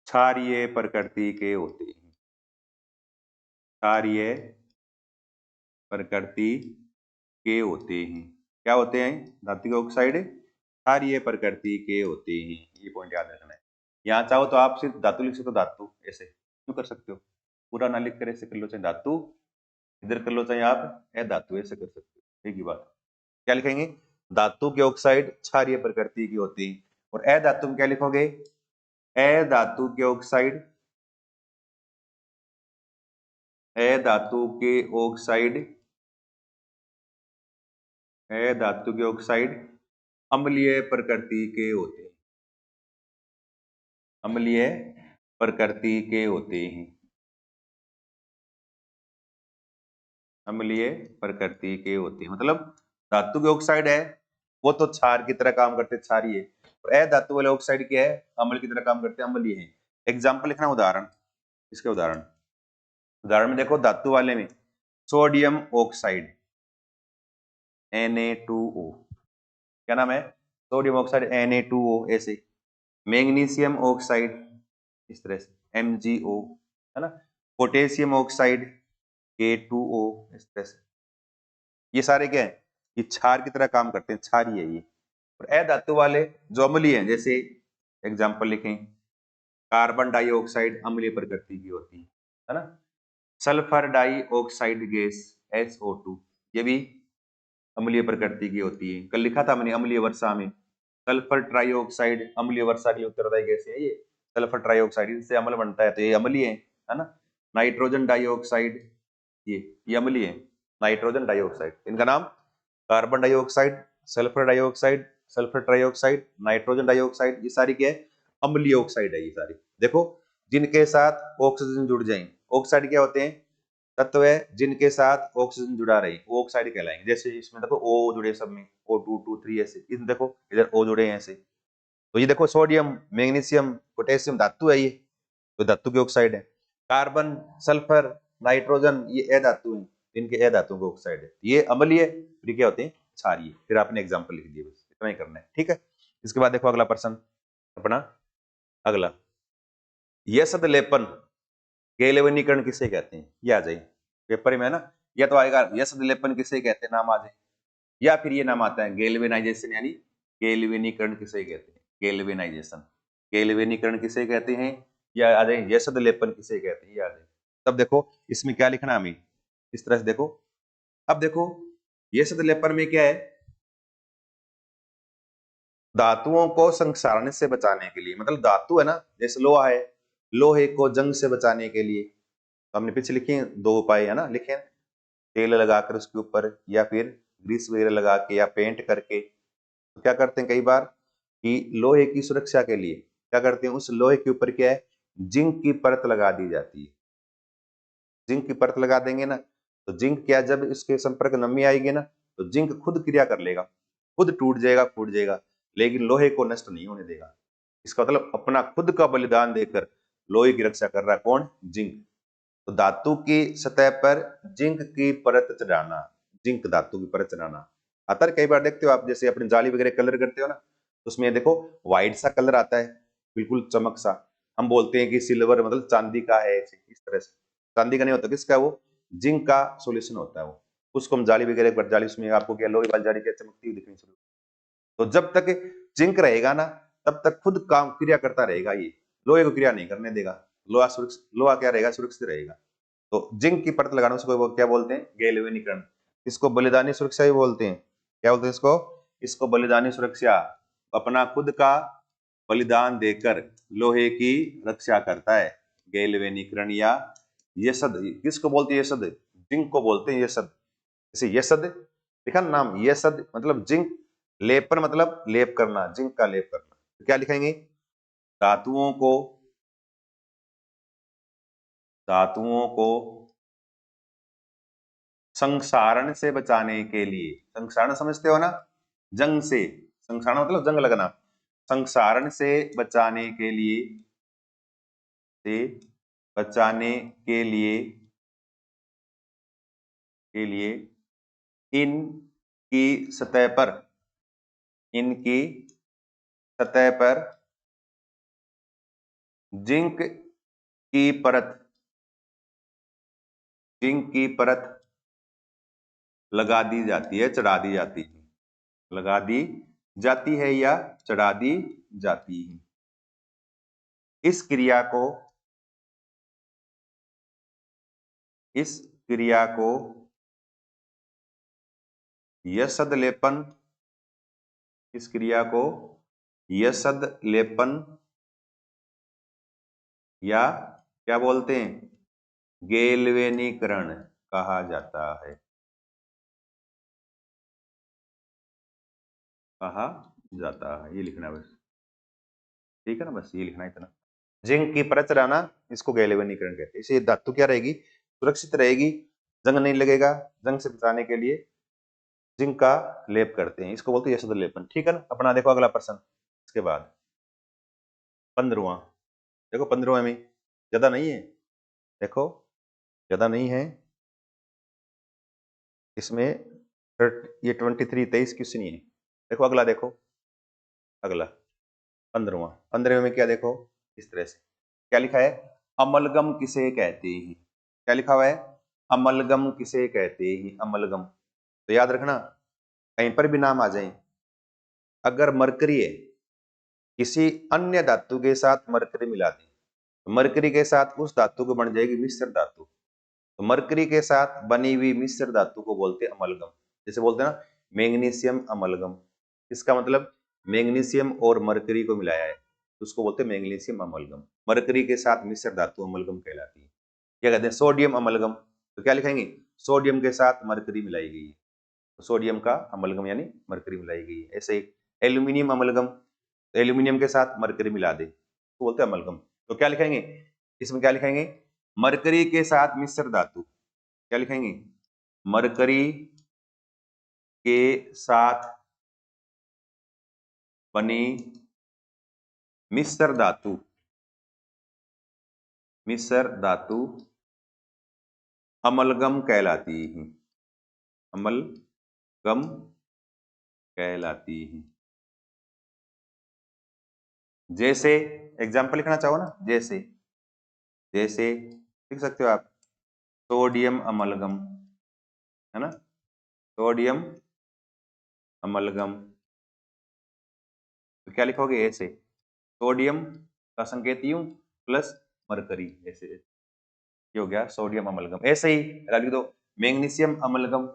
[SPEAKER 1] क्षारीय प्रकृति के होते हैं, क्षारीय प्रकृति के होते हैं। क्या होते हैं, धातु के ऑक्साइड क्षारीय प्रकृति के होते हैं। ये पॉइंट याद रखना है। यहाँ चाहो तो आप सिर्फ धातु लिख सकते हो, धातु ऐसे क्यों कर सकते हो, पूरा ना लिख कर ऐसे कर लो, चाहे धातु इधर कर लो, चाहे आप धातु ऐसे कर सकते हो, एक ही बात। क्या लिखेंगे, धातु के ऑक्साइड क्षारीय प्रकृति की होती है। और अधातु में क्या लिखोगे, अधातु के ऑक्साइड, अधातु के ऑक्साइड, अधातु के ऑक्साइड अम्लीय प्रकृति के होते हैं, अम्लीय प्रकृति के होते हैं, अम्लीय प्रकृति के होते हैं। मतलब धातु के ऑक्साइड है वो तो क्षार की तरह काम करते, क्षारीय है, और अधातु वाले ऑक्साइड क्या है, अम्ल की तरह काम करते, अम्लीय है। एग्जाम्पल लिखना, उदाहरण, इसके उदाहरण। उदाहरण में देखो, धातु वाले में सोडियम ऑक्साइड Na2O, क्या नाम है, सोडियम ऑक्साइड Na2O ऐसे। मैग्नीशियम ऑक्साइड इस तरह से MgO, है ना। पोटेशियम ऑक्साइड K2O इस तरह से। ये सारे क्या है, ये क्षार की तरह काम करते हैं, क्षारीय है ये। और अधातु वाले जो अम्लीय हैं, जैसे एग्जाम्पल लिखें, कार्बन डाइऑक्साइड अम्लीय प्रकृति की होती है ना। सल्फर डाइऑक्साइड गैस SO2, ये भी अम्लीय प्रकृति की होती है। कल लिखा था मैंने अम्लीय वर्षा में, सल्फर ट्राइऑक्साइड अम्लीय वर्षा के लिए उत्तरदायी गैस है ये, सल्फर ट्राइऑक्साइड, इससे अम्ल बनता है, तो ये अम्लीय है ना। नाइट्रोजन डाइऑक्साइड, ये अम्लीय है, नाइट्रोजन डाइऑक्साइड। इनका नाम carbon dioxide, sulphur dioxide, sulphur trioxide, nitrogen dioxide, ये सारी क्या है, अम्लीय ऑक्साइड है ये सारी। देखो, जिनके साथ ऑक्सीजन जुड़ जाए, ऑक्साइड क्या होते हैं, तत्व है जिनके साथ ऑक्सीजन जुड़ा रहे, वो ऑक्साइड कहलाएंगे। जैसे इसमें देखो O जुड़े, सब में O2 2 3 ऐसे, इन देखो इधर O जुड़े हैं ऐसे। तो ये देखो सोडियम, मैग्नीशियम, पोटेशियम धातु है ये, तो धातु के ऑक्साइड है। कार्बन, सल्फर, नाइट्रोजन, ये अधातु हैं, इनके अधातुओं के ऑक्साइड है। ये अम्लीय, फिर क्या होते हैं, क्षारीय। फिर आपने एग्जाम्पल लिख दिए, बस इतना ही करना है, ठीक है। इसके बाद देखो अगला प्रश्न अपना, अगला, यसद लेपन गैल्वेनीकरण किसे कहते हैं, ये आ जाए पेपर में, है ना। या तो आएगा यसद लेपन किसे कहते हैं, नाम आ जाए, या फिर ये नाम आता है गैल्वेनाइजेशन, यानी गैल्वेनीकरण किसे कहते हैं, गैल्वेनाइजेशन, गैल्वेनीकरण किसे कहते हैं, या आ जाए यसद लेपन किसे कहते हैं, ये आ जाए। तब देखो इसमें क्या लिखना हमें, इस तरह से देखो। अब देखो यसद लेपन में क्या है, धातुओं को संक्षारण से बचाने के लिए, मतलब धातु है ना, जैसे लोहा है, लोहे को जंग से बचाने के लिए तो हमने पीछे लिखे हैं 2 उपाय है ना, लिखे हैं, तेल लगाकर उसके ऊपर या फिर ग्रीस वगैरह लगा के या पेंट करके। तो क्या करते हैं कई बार कि लोहे की सुरक्षा के लिए क्या करते हैं, उस लोहे के ऊपर क्या है, जिंक की परत लगा दी जाती है। जिंक की परत लगा देंगे ना, तो जिंक क्या, जब इसके संपर्क नमी आएगी ना, तो जिंक खुद क्रिया कर लेगा, खुद टूट जाएगा, फूट जाएगा, लेकिन लोहे को नष्ट नहीं होने देगा। इसका मतलब अपना खुद का बलिदान देकर लोहे की रक्षा कर रहा है कौन, जिंक। तो धातु की सतह पर जिंक की परत चढ़ाना, जिंक धातु की परत चढ़ाना आता है। कई बार देखते हो आप, जैसे अपनी जाली वगैरह कलर करते हो ना, तो उसमें देखो व्हाइट सा कलर आता है, बिल्कुल चमक सा, हम बोलते हैं कि सिल्वर मतलब चांदी का है, इस तरह से। चांदी का नहीं होता, किसका, वो जिंक का सोल्यूशन होता है वो। उसको हम जाली वगैरह पर, जाली उसमें आपको क्या लोहे वाली जाली क्या चमकती हुई दिखनी शुरू। तो जब तक जिंक रहेगा ना, तब तक खुद काम क्रिया करता रहेगा, ये लोहे को क्रिया नहीं करने देगा। लोहा सुरक्षित, लोहा क्या रहेगा, सुरक्षित रहेगा। तो जिंक की परत लगाना, उसको वो क्या बोलते हैं, गैल्वेनीकरण। इसको बलिदानी सुरक्षा भी बोलते हैं। क्या बोलते हैं इसको, इसको बलिदानी सुरक्षा। अपना खुद का बलिदान देकर लोहे की रक्षा करता है, गैल्वेनीकरण या यशद। किसको बोलते हैं, यशद, जिंक को बोलते हैं यशद। जैसे यशद लिखा ना नाम, यशद मतलब जिंक, लेपन मतलब लेप करना, जिंक का लेप करना। तो क्या लिखेंगे, धातुओं को, धातुओं को संक्षारण से बचाने के लिए, संक्षारण समझते हो ना, जंग से, संक्षारण मतलब जंग लगना, संक्षारण से बचाने के लिए, से बचाने के लिए, के लिए इनकी सतह पर, इनकी सतह पर जिंक की परत, जिंक की परत लगा दी जाती है, चढ़ा दी जाती है, लगा दी जाती है या चढ़ा दी जाती है। इस क्रिया को, इस क्रिया को यशद लेपन, इस क्रिया को यशद लेपन या क्या बोलते हैं, गैल्वेनीकरण कहा जाता है, कहा जाता है। ये लिखना है बस, ठीक है ना, बस ये लिखना है इतना। जिंक की परत चढ़ाना, इसको गैल्वेनीकरण कहते हैं। इसे धातु क्या रहेगी, सुरक्षित रहेगी, जंग नहीं लगेगा, जंग से बचाने के लिए जिंक का लेप करते हैं, इसको बोलते हैं यशद लेपन। ठीक है ना। अपना देखो अगला प्रश्न, इसके बाद 15वां। देखो 15वां में ज्यादा नहीं है, देखो ज्यादा नहीं है इसमें, ये 23 क्वेश्चन ही है। देखो अगला, देखो अगला 15वां। 15वें में क्या, देखो इस तरह से क्या लिखा है, अमलगम किसे कहते हैं। क्या लिखा हुआ है, अमलगम किसे कहते हैं, अमलगम। तो याद रखना, कहीं पर भी नाम आ जाए, अगर मरकरी है, किसी अन्य धातु के साथ मरकरी मिला दें, तो मरकरी के साथ उस धातु को बन जाएगी मिश्र धातु। तो मरकरी के साथ बनी हुई मिश्र धातु को बोलते हैं अमलगम। जैसे बोलते हैं ना मैग्नीशियम अमलगम, इसका मतलब मैग्नीशियम और मरकरी को मिलाया है, तो उसको बोलते हैं मैग्नीशियम अमलगम। मरकरी के साथ मिश्र धातु अमलगम कहलाती है। क्या कहते हैं, सोडियम अमलगम। तो क्या लिखेंगे, सोडियम के साथ मरकरी मिलाई गई है, तो सोडियम का अमलगम यानी मरकरी मिलाई गई है। ऐसे ही एल्यूमिनियम अमलगम, तो एल्यूमिनियम के साथ मरकरी मिला दे तो बोलते हैं अमलगम। तो क्या लिखेंगे, इसमें क्या लिखेंगे, मरकरी के साथ मिश्र धातु, क्या लिखेंगे, मरकरी के साथ बनी मिश्र धातु, मिश्र धातु अमलगम कहलाती है, अमलगम कहलाती है। जैसे एग्जाम्पल लिखना चाहो ना, जैसे, जैसे लिख सकते हो आप, सोडियम अमलगम, है ना, सोडियम अमलगम। तो क्या लिखोगे, ऐसे सोडियम का संकेत यूं प्लस मरकरी, ऐसे ये हो गया सोडियम अमलगम। ऐसे ही लिख दो मैग्नीशियम अमलगम,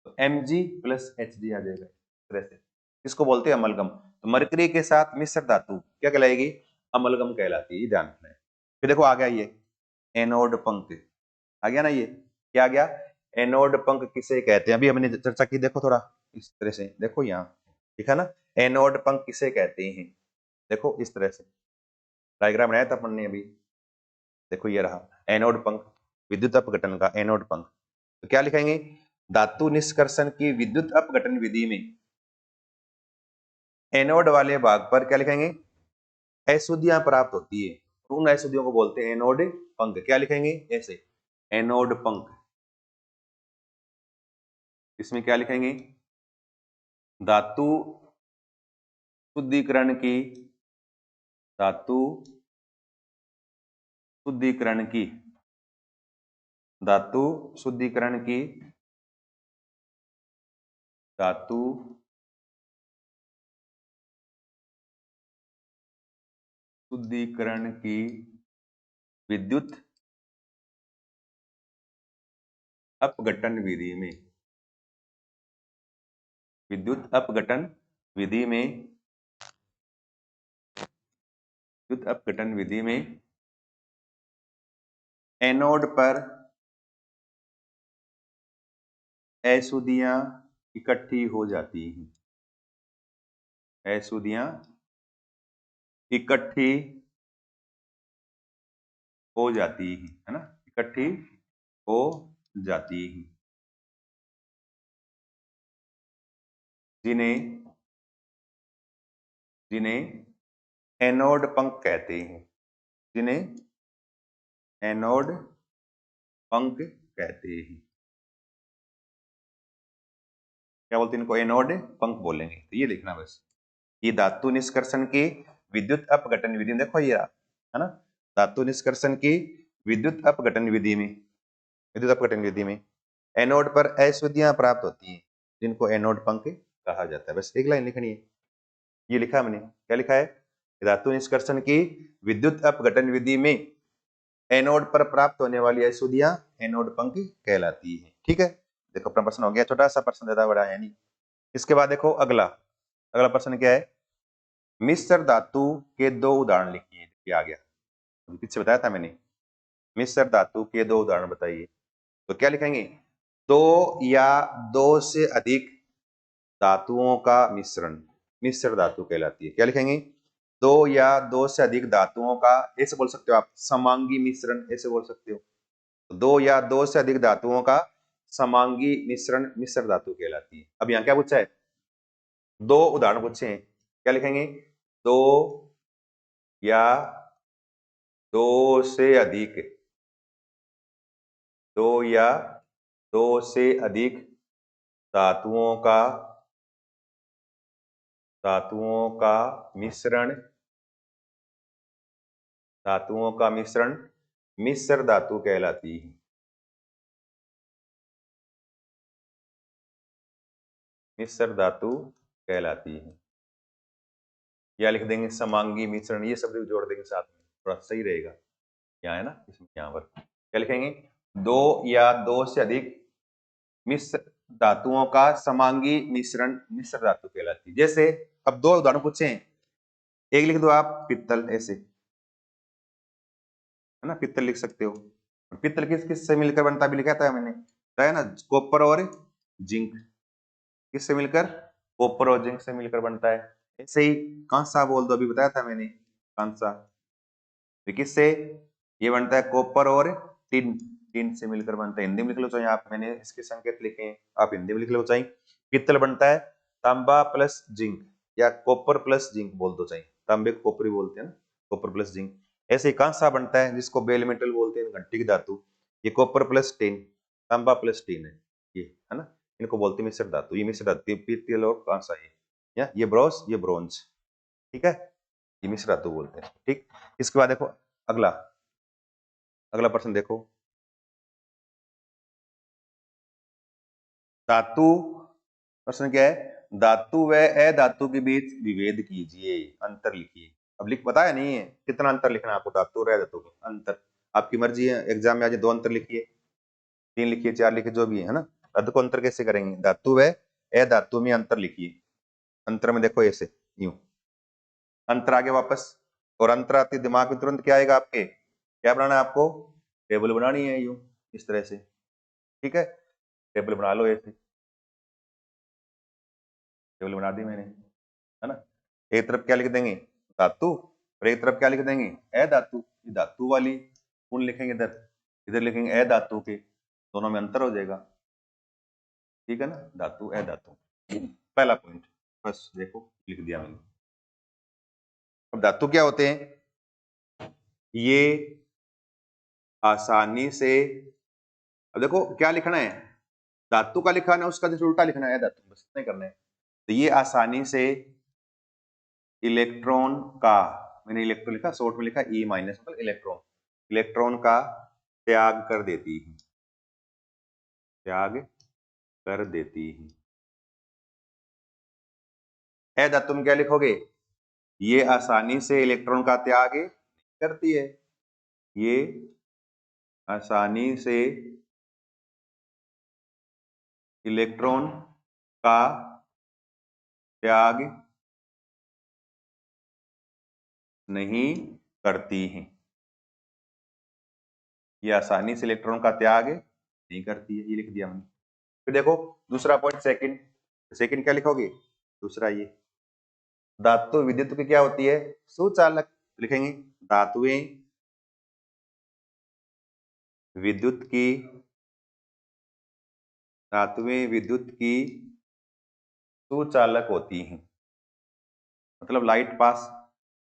[SPEAKER 1] तो Mg प्लस Hg आ जाएगा इस तरह से, इसको बोलते हैं अमलगम। तो मरकरी के साथ मिश्र धातु क्या कहलाएगी? अमलगम कहलाती है, ध्यान रखना है। फिर देखो आ गया ये एनोड पंख, आ गया ना, ये क्या आ गया? एनोड पंख किसे कहते हैं? अभी हमने चर्चा की, देखो थोड़ा इस तरह से, देखो यहाँ लिखा ना, एनोड पंख किसे कहते हैं। देखो इस तरह से डायग्राम बनाया था अपन ने अभी, देखो ये रहा एनोड पंख, विद्युत अपघटन का एनोड पंख। तो क्या लिखेंगे? धातु निष्कर्षण की विद्युत अपघटन विधि में एनोड वाले भाग पर क्या लिखेंगे? अशुद्धियां प्राप्त होती है, उन अशुद्धियों को बोलते हैं एनोड पंख। क्या लिखेंगे? ऐसे एनोड पंख। इसमें क्या लिखेंगे? धातु शुद्धिकरण की, धातु शुद्धिकरण की, धातु शुद्धिकरण की, धातु शुद्धिकरण की विद्युत अपघटन विधि में, विद्युत अपघटन विधि में, विद्युत अपघटन विधि में एनोड पर अशुद्धियां इकट्ठी हो जाती हैं, अशुद्धियां इकट्ठी हो जाती है ना, इकट्ठी हो जाती है, जिन्हें जिन्हें एनोड पंख कहते हैं, जिन्हें एनोड पंख कहते हैं। क्या बोलते हैं इनको? एनोड पंख बोलेंगे। तो ये लिखना बस, ये धातु निष्कर्षण की विद्युत अपघटन विधि, देखो ये है ना, धातु निष्कर्षण की विद्युत अपघटन विधि में, विद्युत अपघटन विधि में एनोड पर अशुद्धियां प्राप्त होती हैं, जिनको एनोड पंख कहा जाता है। बस एक लाइन लिखनी है, ये लिखा हमने, क्या लिखा है? धातु निष्कर्षण की विद्युत अपघटन विधि में एनोड पर प्राप्त होने वाली अशुद्धियां एनोड पंख कहलाती है। ठीक है, देखो अपना प्रश्न हो गया, छोटा सा प्रश्न, ज्यादा बड़ा है नहीं। इसके बाद देखो अगला, अगला प्रश्न क्या है? मिश्र धातु के दो उदाहरण लिखिए। आ गया, पीछे बताया था मैंने, मिश्र धातु के दो उदाहरण बताइए। तो क्या लिखेंगे? दो या दो से अधिक धातुओं का मिश्रण मिश्र धातु कहलाती है। क्या लिखेंगे? दो या दो से अधिक धातुओं का, ऐसे बोल सकते हो आप, समांगी मिश्रण, ऐसे बोल सकते हो। दो या दो से अधिक धातुओं का समांगी मिश्रण मिश्र धातु कहलाती है। अब यहाँ क्या पूछा है? दो उदाहरण पूछे हैं। क्या लिखेंगे? दो या दो से अधिक, दो या दो से अधिक धातुओं का, धातुओं का मिश्रण, धातुओं का मिश्रण मिश्र धातु कहलाती है। मिश्र धातु कहलाती है। या लिख देंगे समांगी मिश्रण, ये सब जोड़ देंगे साथ में, थोड़ा सही रहेगा। यहाँ है ना, इसमें यहाँ पर क्या लिखेंगे? दो या दो से अधिक मिश्र धातुओं का समांगी मिश्रण मिश्र धातु कहलाती है। जैसे अब दो उदाहरण पूछे हैं, एक लिख दो आप पित्तल, ऐसे है ना, पित्तल लिख सकते हो। पित्तल किस किस से मिलकर बनता है? भी लिखा था मैंने, है ना, कॉपर और जिंक। किससे मिलकर? कॉपर और जिंक से मिलकर बनता है। ऐसे ही कांसा बोल दो, अभी बताया था मैंने, कांसा किससे ये बनता है? कॉपर और टिन, टिन से मिलकर बनता है। हिंदी में लिख लो चाहे आप, मैंने इसके संकेत लिखे हैं, आप हिंदी में लिख लो चाहे। पित्तल बनता है तांबा प्लस जिंक, या कॉपर प्लस जिंक बोल दो चाहे, तांबे को कॉपर बोलते हैं ना, कॉपर प्लस जिंक। ऐसे ही कांसा बनता है जिसको बेल मेटल बोलते हैं, घंटी की धातु, ये कॉपर प्लस टिन, तांबा प्लस टिन है, ये है ना, इनको बोलते हैं मिश्र धातु। ये मिश्र धातु पित्तल और कांसा है, या ये ब्रोस, ये ब्रोंज, ठीक है, ये मिश्र धातु बोलते हैं। ठीक, इसके बाद देखो अगला, अगला प्रश्न देखो, धातु, प्रश्न क्या है? धातु व अधातु के बीच विभेद कीजिए, अंतर लिखिए। अब लिख, बताया नहीं है कितना अंतर लिखना है आपको धातु और अधातु के अंतर, आपकी मर्जी है, एग्जाम में आज दो अंतर लिखिए, तीन लिखिए, चार लिखिए, जो भी है ना। धातु को अंतर कैसे करेंगे? धातु व अधातु में अंतर लिखिए। अंतर में देखो ऐसे यूं, अंतर आ गया वापस, और अंतर आते दिमाग में तुरंत क्या आएगा आपके, क्या बनाना है आपको, टेबल बनानी है यूं इस तरह से, ठीक है, टेबल बना लो ऐसे, टेबल बना दी मैंने, है ना। एक तरफ क्या लिख देंगे, धातु, और एक तरफ क्या लिख देंगे, अधातु। ये धातु वाली कौन लिखेंगे, इधर इधर लिखेंगे अधातु के, दोनों में अंतर हो जाएगा, ठीक है ना, धातु अधातु, पहला पॉइंट बस देखो लिख दिया मैंने। अब धातु क्या होते हैं, ये आसानी से, अब देखो क्या लिखना है, धातु का लिखना है, उसका जैसे उल्टा लिखना है धातु, बस इतना ही करना है। तो ये आसानी से इलेक्ट्रॉन का, मैंने इलेक्ट्रॉन लिखा, शॉर्ट में लिखा ई माइनस, मतलब इलेक्ट्रॉन, इलेक्ट्रॉन का त्याग कर देती है, त्याग कर देती है धातु में क्या लिखोगे, ये आसानी से इलेक्ट्रॉन का त्याग करती है, ये आसानी से इलेक्ट्रॉन का त्याग नहीं करती है, ये आसानी से इलेक्ट्रॉन का त्याग नहीं करती है, ये लिख दिया मैंने। फिर देखो दूसरा पॉइंट, सेकंड, सेकंड क्या लिखोगे, दूसरा ये धातु विद्युत की क्या होती है, सुचालक, लिखेंगे धातुएं विद्युत की, धातुएं विद्युत की सुचालक होती हैं, मतलब लाइट पास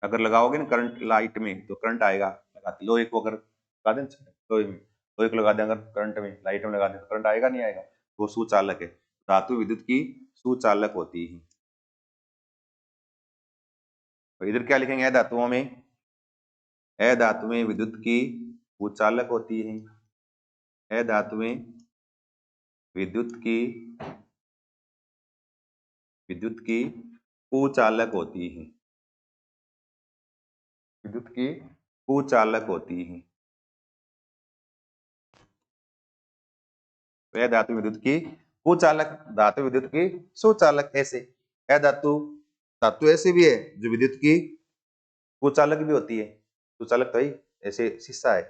[SPEAKER 1] अगर लगाओगे ना करंट लाइट में तो करंट आएगा, लगाते लोहे को अगर लगा दें, लोहे में, लोहे को लगा दें अगर करंट में, लाइट में लगा दें तो करंट आएगा नहीं आएगा, वो सुचालक है, धातु विद्युत की सुचालक होती है। तो इधर क्या लिखेंगे, धातुओं में, अधातुएं विद्युत की सुचालक होती हैं, अधातुएं विद्युत की, विद्युत की कुचालक होती हैं, विद्युत की कुचालक होती हैं, अधातु विद्युत की कुचालक, धातु विद्युत की सुचालक, ऐसे अधातु, धातु ऐसे भी है जो विद्युत की कुचालक भी होती है, कुचालक तो ही ऐसे शीशा है,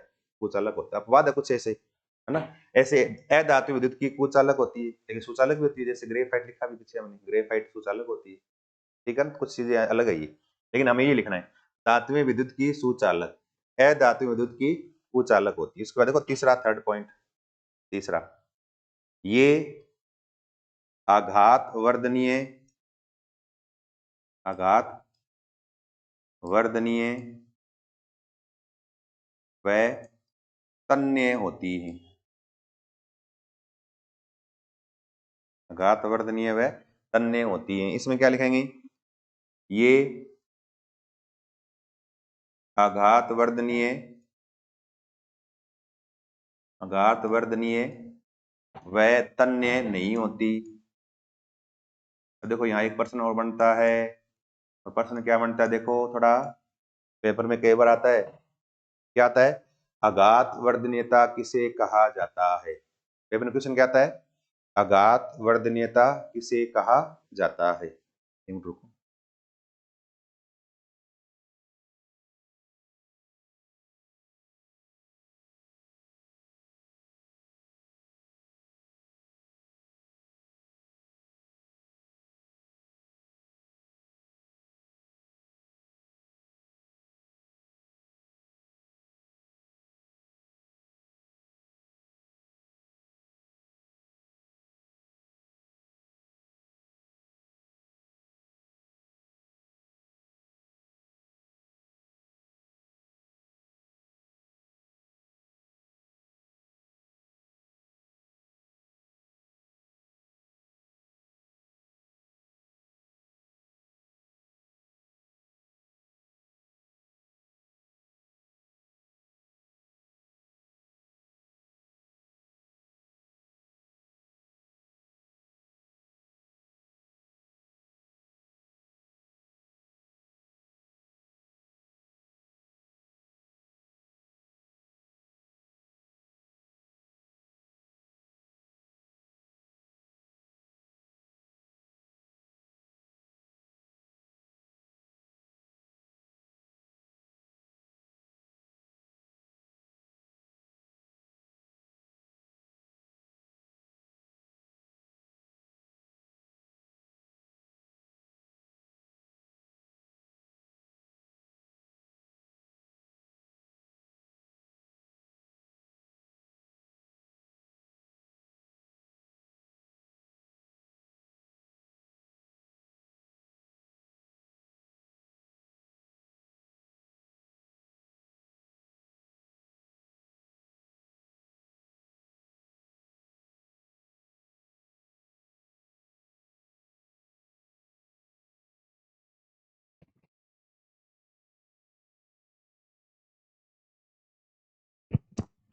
[SPEAKER 1] कुचालक होता है, अपवाद है कुछ ऐसे, है ना, ऐसे अधातु विद्युत की कुचालक होती है, लेकिन सुचालक भी होती है, जैसे ग्रेफाइट लिखा भी पीछे हमने, ग्रेफाइट सुचालक होती है, ठीक है ना, कुछ चीजें अलग है ये, लेकिन हमें ये लिखना है, धातुएं विद्युत की सुचालक, अधातु विद्युत की कुचालक होती है। उसके बाद देखो तीसरा, थर्ड पॉइंट, तीसरा, ये आघात वर्धनीय, आघात वर्धनीय व तन्य होती है, आघात वर्धनीय व तन्य होती है, इसमें क्या लिखेंगे, ये आघात वर्धनीय, आघात वर्धनीय व तन्य नहीं होती। तो देखो यहाँ एक प्रश्न और बनता है, और प्रश्न क्या बनता है देखो, थोड़ा पेपर में कई बार आता है, क्या आता है, आघात वर्धनीयता किसे कहा जाता है, पेपर में क्वेश्चन क्या आता है, आघात वर्धनीयता किसे कहा जाता है, रुको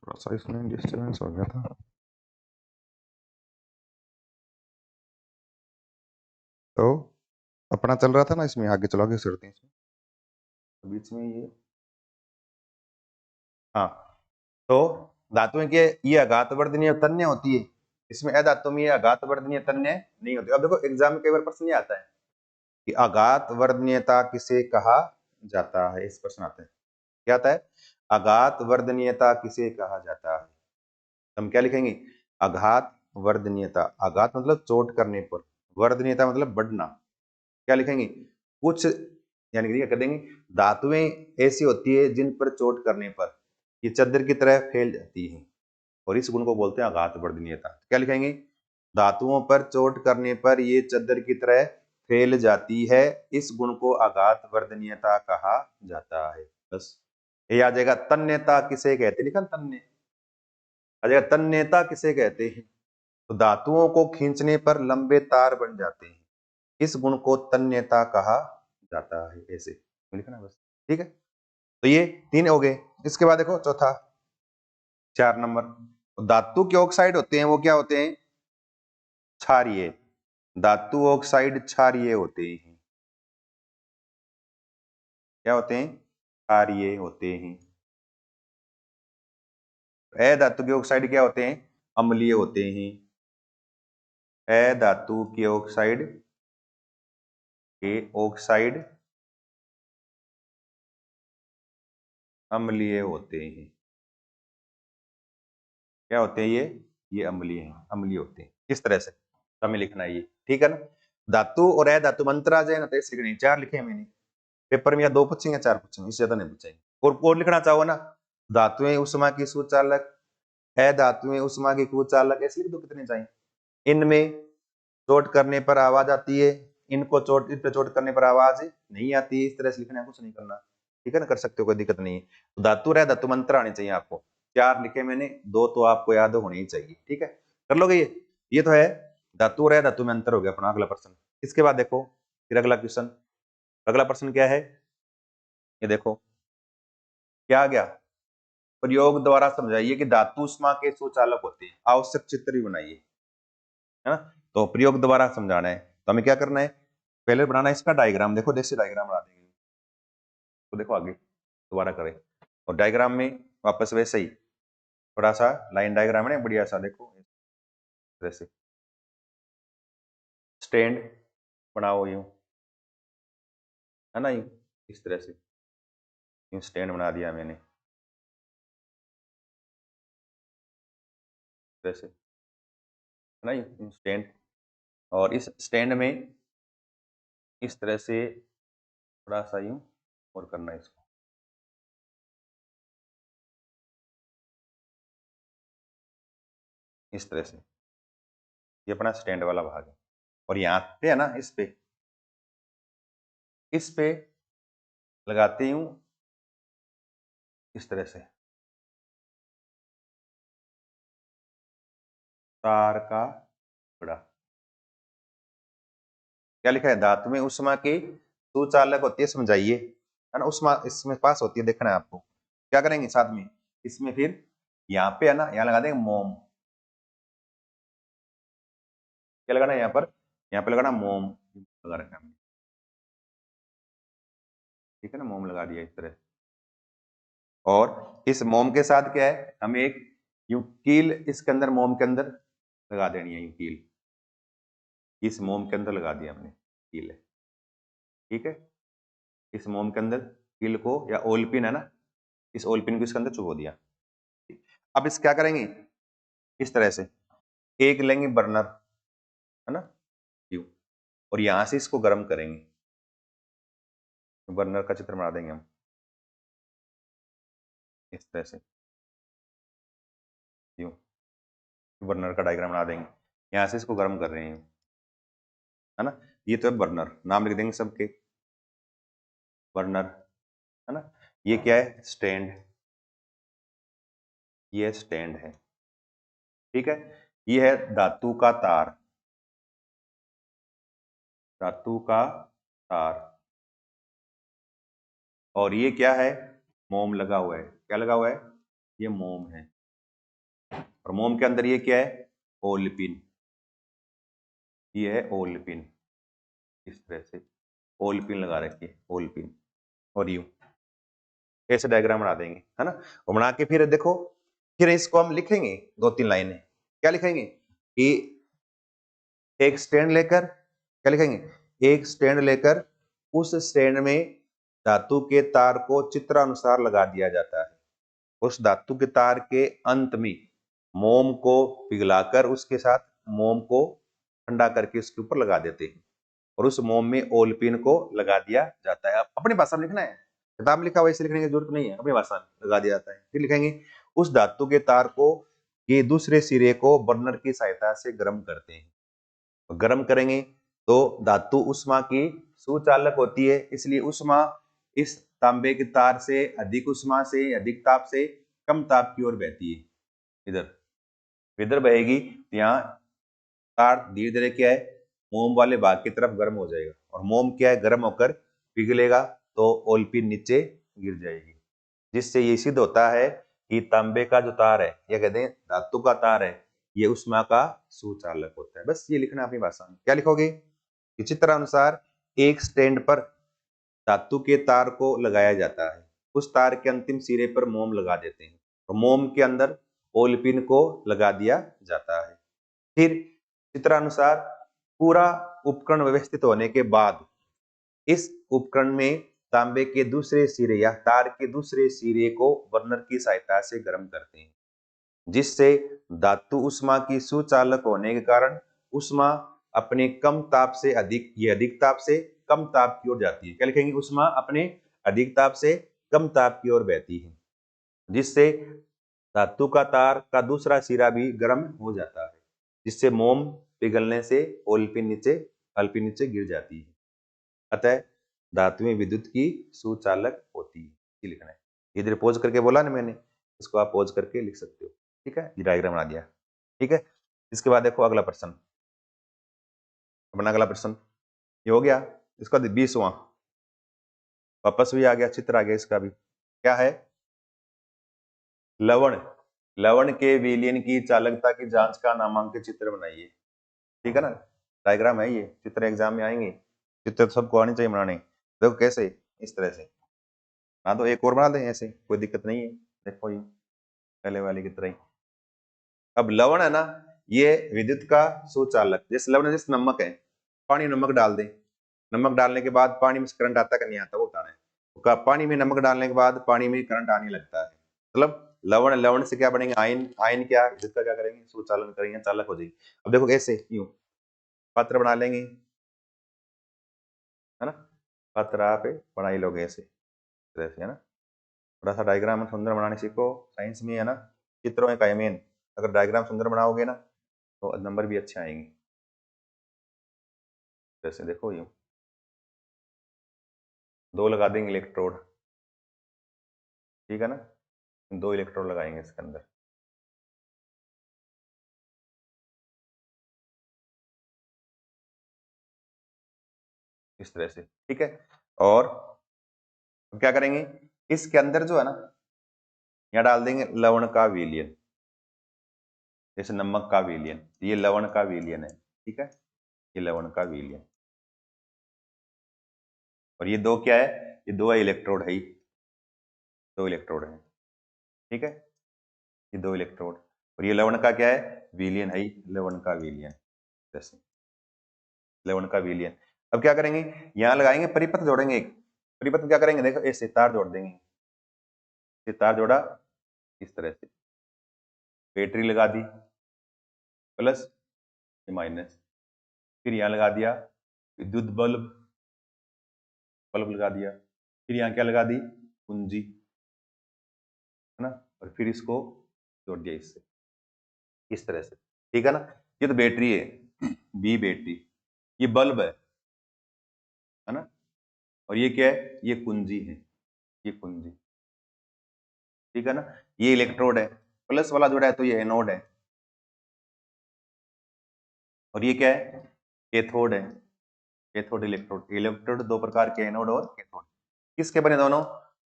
[SPEAKER 1] थोड़ा सा इसमें डिस्टर्बेंस हो गया था। तो अपना चल रहा था ना, इसमें आगे चलो, आगे चलते हैं इसमें बीच में ये। हाँ, तो धातुएं के ये अघातवर्धनीय तन्य होती है, इसमें अधातु में ये अघातवर्धनीय तन्य नहीं होती। अब देखो एग्जाम में कई बार प्रश्न ये आता है कि अघातवर्धनीयता किसे कहा जाता है, इस प्रश्न आता है। क्या आता है? अघातवर्धनीयता किसे कहा जाता है? हम क्या लिखेंगे? आघात वर्धनीयता। आघात मतलब चोट करने पर, वर्धनीयता मतलब बढ़ना। क्या लिखेंगे? कुछ यानी कि क्या कर देंगे, धातुएं ऐसी होती है जिन पर चोट करने पर ये चद्दर की तरह फैल जाती है, और इस गुण को बोलते हैं आघात वर्धनीयता। क्या लिखेंगे? धातुओं पर चोट करने पर ये चद्दर की तरह फैल जाती है, इस गुण को आघात वर्धनीयता कहा जाता है। बस ये आ जाएगा। तन्यता किसे कहते हैं? लिखा तन्य आ जाएगा। तन्यता किसे कहते हैं? तो धातुओं को खींचने पर लंबे तार बन जाते हैं, इस गुण को तन्यता कहा जाता है। ऐसे लिखना बस, ठीक है। तो ये तीन हो गए। इसके बाद देखो चौथा, 4 नंबर, धातु के ऑक्साइड होते हैं, वो क्या होते हैं? क्षारीय। धातु ऑक्साइड क्षारीय होते हैं। क्या होते हैं? क्षारीय होते हैं। अधातु के ऑक्साइड क्या होते हैं? अम्लीय होते हैं। अधातु के ऑक्साइड अम्लीय होते हैं। क्या होते हैं ये अम्लीय हैं, अम्लीय होते हैं। किस तरह से हमें लिखना है ये, ठीक है ना। धातु और अधातु में अंतर आ जाए ना, तो ऐसे लिखने 4 लिखे हैं मैंने। पेपर में या 2 पूछेंगे या 4 पूछेंगे, इससे ज्यादा नहीं पूछेंगे। और लिखना चाहो ना, धातुएं उष्मा की सुचालक, अधातुएं उष्मा की कुचालक, ऐसे लिख दो कितने चाहिए। इनमें चोट करने पर आवाज आती है, इनको चोट, इन पे चोट करने पर आवाज नहीं आती। इस तरह से लिखना है, कुछ नहीं करना, ठीक है ना, कर सकते हो, कोई दिक्कत नहीं है। तो धातु रह धातु मंत्र आने चाहिए आपको। 4 लिखे मैंने, 2 तो आपको याद होने ही चाहिए, ठीक है, कर लोगे ये तो है। धातु रह धातु में अंतर हो गया अपना। अगला प्रश्न, इसके बाद देखो फिर अगला क्वेश्चन। अगला प्रश्न क्या है, ये देखो क्या आ गया। प्रयोग द्वारा समझाइए कि धातु उष्मा के सुचालक होते हैं, आवश्यक चित्र भी बनाइए, है ना। तो प्रयोग द्वारा समझाना है, तो हमें क्या करना है, पहले बनाना है इसका डायग्राम। देखो जैसे डायग्राम बना देंगे, तो देखो आगे दोबारा करें, और डायग्राम में वापस वैसे ही थोड़ा सा लाइन डायग्राम है ना, बढ़िया सा देखो वैसे स्टैंड बनाओ यूं, है ना, यूं इस तरह से, यूं स्टैंड बना दिया मैंने वैसे, है ना, यूं स्टैंड। और इस स्टैंड में इस तरह से थोड़ा सा यूं और करना है इसको, इस तरह से। ये अपना स्टैंड वाला भाग है, और यहाँ पे है ना, इस पे लगाते हूं इस तरह से तार का टुकड़ा। क्या लिखा है? धातु में उष्मा की सुचालक होती है, समझाइए, है ना, उष्मा इसमें पास होती है, देखना है आपको। क्या करेंगे साथ में इसमें, फिर यहाँ पे है ना, यहाँ लगा देंगे मोम। क्या लगाना है यहाँ पे लगाना मोम, लगा रखा है हमने, ठीक है ना, मोम लगा दिया इस तरह। और इस मोम के साथ क्या है, हमें एक यूं कील इसके अंदर, मोम के अंदर लगा देनी है, यूं कील इस मोम के अंदर लगा दिया हमने, कील है, ठीक है। इस मोम के अंदर कील को, या ओल पिन है ना, इस ओल पिन को इसके अंदर चुबो दिया। अब इस क्या करेंगे, इस तरह से एक लेंगे बर्नर, है ना, यूं, और यहां से इसको गर्म करेंगे। बर्नर का चित्र बना देंगे हम इस तरह से, यूं बर्नर का डायग्राम बना देंगे, यहां से इसको गर्म कर रहे हैं, है ना। ये तो है बर्नर, नाम लिख देंगे सबके, बर्नर, है ना। ये क्या है? स्टैंड, ये स्टैंड है, ठीक है। ये है धातु का तार, धातु का तार। और ये क्या है? मोम लगा हुआ है। क्या लगा हुआ है? ये मोम है, और मोम के अंदर ये क्या है, ओलपिन, ये है ओलपिन, इस तरह से ओलपिन लगा रखी है, ओलपिन। और यूं ऐसे डायग्राम बना देंगे, है ना। और बना के फिर देखो, फिर इसको हम लिखेंगे 2-3 लाइनें। क्या लिखेंगे कि एक स्टैंड लेकर, क्या लिखेंगे, एक स्टैंड लेकर उस स्टैंड में धातु के तार को चित्रानुसार लगा दिया जाता है। उस धातु के तार के अंत में मोम को पिघलाकर उसके साथ मोम को ठंडा करके उसके ऊपर लगा देते हैं और उस मोम में ओलपिन को लगा दिया जाता है। अपनी भाषा में लिखना है, किताब लिखा हुआ इसे लिखने की जरूरत नहीं है, अपनी भाषा में लगा दिया जाता है। फिर लिखेंगे उस धातु के तार को के दूसरे सिरे को बर्नर की सहायता से गर्म करते हैं। गर्म करेंगे तो धातु उष्मा की सुचालक होती है, इसलिए उष्मा इस तांबे के तार से अधिक उष्मा से, अधिक ताप से कम ताप की ओर बहती है। इधर बहेगी, यहाँ तार धीरे धीरे क्या है, मोम वाले भाग की तरफ गर्म हो जाएगा और मोम क्या है, गर्म होकर पिघलेगा तो ओलपिन नीचे गिर जाएगी, जिससे ये सिद्ध होता है कि तांबे का जो तार है, या कहते हैं धातु का तार है, ये उष्मा का सुचालक होता है। बस ये लिखना अपनी भाषा में। क्या लिखोगे, इसी तरह अनुसार एक स्टैंड पर धातु के तार को लगाया जाता है, उस तार के अंतिम सिरे पर मोम लगा देते हैं और मोम के अंदर ओलपिन को लगा दिया जाता है। फिर चित्रानुसार पूरा उपकरण व्यवस्थित होने के बाद इस उपकरण में तांबे के दूसरे सिरे या तार के दूसरे सिरे को बर्नर की सहायता से गर्म करते हैं, जिससे धातु उष्मा की सुचालक होने के कारण उष्मा अपने कम ताप से अधिक, ये अधिक ताप से कम ताप की ओर जाती है। क्या लिखेंगे, उष्मा अपने अधिक ताप से कम ताप की ओर बहती है, जिससे धातु का तार का दूसरा सिरा भी गर्म हो जाता है, जिससे मोम पिघलने से ओलपिन नीचे गिर जाती है। अतः धातुएं विद्युत की सुचालक होती है। ये लिखना है। इधर पोज करके बोला ना मैंने, इसको आप पोज करके लिख सकते हो। ठीक है, ये डायग्राम बना दिया। ठीक है, इसके बाद देखो अगला प्रश्न, अपना अगला प्रश्न ये हो गया। इसका 20वां वापस भी आ गया, चित्र आ गया इसका भी। क्या है, लवण के विलयन की चालकता की जांच का नामांकित चित्र बनाइए। ठीक है ना, डायग्राम है ये, चित्र एग्जाम में आएंगे, चित्र तो सबको आनी चाहिए बनाने। देखो कैसे, इस तरह से ना, तो एक और बना दें ऐसे, कोई दिक्कत नहीं है। देखो ये पहले वाली की तरह ही। अब लवण है ना, ये विद्युत का सुचालक, जैसे लवण जैसे नमक है, पानी नमक डाल दें, नमक डालने के बाद पानी में करंट आता है कि नहीं आता, वो बताना है। तो पानी में नमक डालने के बाद पानी में करंट आने लगता है, मतलब लवण से क्या बनेंगे, आयन। आयन क्या, विद्युत का क्या करेंगे, सुचालन करेंगे, चालक हो जाएगी। अब देखो ऐसे यूं पात्र बना लेंगे, है ना, पात्र आप बना ही लोगे ऐसे तरह से, है ना। थोड़ा सा डायग्राम सुंदर बनाने सीखो, साइंस में है ना, चित्रों का मेन, अगर डायग्राम सुंदर बनाओगे ना तो नंबर भी अच्छे आएंगे। जैसे देखो यूं 2 लगा देंगे इलेक्ट्रोड, ठीक है ना, 2 इलेक्ट्रोड लगाएंगे इसके अंदर। इस तरह से, ठीक है। और क्या करेंगे, इसके अंदर जो है ना, यहाँ डाल देंगे लवण का विलयन, जैसे नमक का विलयन, ये लवण का विलयन है, ठीक है, ये लवण का विलयन। और ये 2 क्या है, ये 2 इलेक्ट्रोड है, 2 इलेक्ट्रोड है, ठीक है, ये 2 इलेक्ट्रोड। और ये लवण का क्या है, विलयन है, लवण का विलयन, जैसे लवण का विलयन। अब क्या करेंगे, यहाँ लगाएंगे परिपथ, जोड़ेंगे एक परिपथ, क्या करेंगे, देखो ऐसे तार जोड़ देंगे, ये तार जोड़ा इस तरह से, बैटरी लगा दी प्लस माइनस, फिर यहाँ लगा दिया विद्युत बल्ब, बल्ब लगा दिया, फिर यहाँ क्या लगा दी, कुंजी, है ना, और फिर इसको जोड़ दिया इससे, इस तरह से, ठीक है ना। ये तो बैटरी है, बी बैटरी, ये बल्ब है ना, और ये क्या है, ये कुंजी है, ये कुंजी, ठीक है ना। ये इलेक्ट्रोड है, प्लस वाला जोड़ा है तो ये एनोड है, और ये क्या है, कैथोड है, कैथोड इलेक्ट्रोड। इलेक्ट्रोड 2 प्रकार के, एनोड और कैथोड। किसके बने दोनों,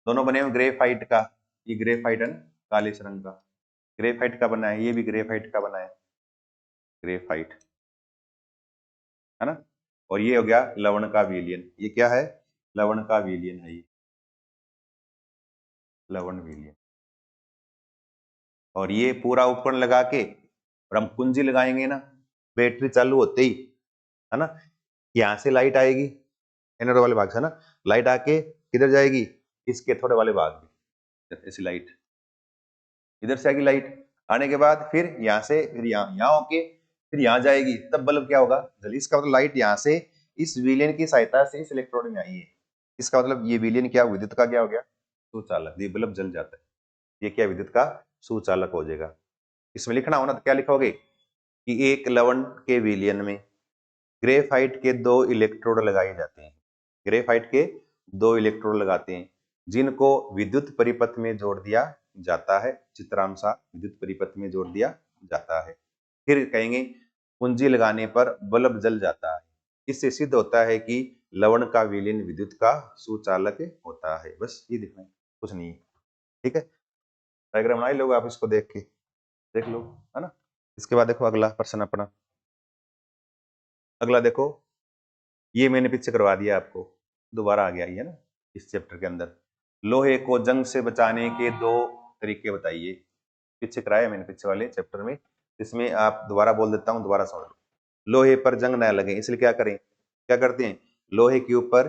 [SPEAKER 1] दोनों बने हुए ग्रेफाइट का, ये ग्रेफाइट है ना, काले रंग का, ग्रेफाइट का बना है, ये भी ग्रेफाइट का बना है, ग्रेफाइट, है ना। और ये हो गया लवण का विलयन, ये क्या है, लवण का विलयन है ये, लवण विलयन। और ये पूरा उपकरण लगा के और हम कुंजी लगाएंगे ना, बैटरी चालू होते ही, है ना, यहाँ से लाइट आएगी एनोड वाले भाग से, है ना, लाइट आके किधर जाएगी, इस कैथोड वाले भाग में, ऐसी लाइट इधर से आएगी, लाइट आने के बाद फिर यहाँ से, फिर यहाँ होके फिर यहाँ जाएगी, तब बल्ब क्या होगा, जल्दी। इसका मतलब लाइट यहाँ से इस विलयन की सहायता से इस इलेक्ट्रोड में आई है, इसका मतलब ये विलयन क्या, विद्युत का क्या हो गया, सुचालक, ये बल्ब जल जाता है, ये क्या, विद्युत का सुचालक हो जाएगा। इसमें लिखना होना तो क्या लिखोगे कि एक लवण के विलयन में ग्रेफाइट के 2 इलेक्ट्रोड लगाए जाते हैं, ग्रेफाइट के 2 इलेक्ट्रोड लगाते हैं, जिनको विद्युत परिपथ में जोड़ दिया जाता है, चित्रानुसार विद्युत परिपथ में जोड़ दिया जाता है। फिर कहेंगे कुंजी लगाने पर बल्ब जल जाता है, इससे सिद्ध होता है कि लवण का विलयन विद्युत का सुचालक होता है। बस ये देखना है, कुछ नहीं है, ठीक है। डायग्राम बना ही लोगे आप, इसको देख के देख लो, है ना। इसके बाद देखो अगला प्रश्न अपना, अगला देखो, ये मैंने पीछे करवा दिया आपको, दोबारा आ गया ये ना इस चैप्टर के अंदर। लोहे को जंग से बचाने के 2 तरीके बताइए, पीछे कराया मैंने पिछले वाले चैप्टर में, इसमें आप दोबारा बोल देता हूं, दोबारा सुन लो। लोहे पर जंग न लगे इसलिए क्या करें, क्या करते हैं, लोहे के ऊपर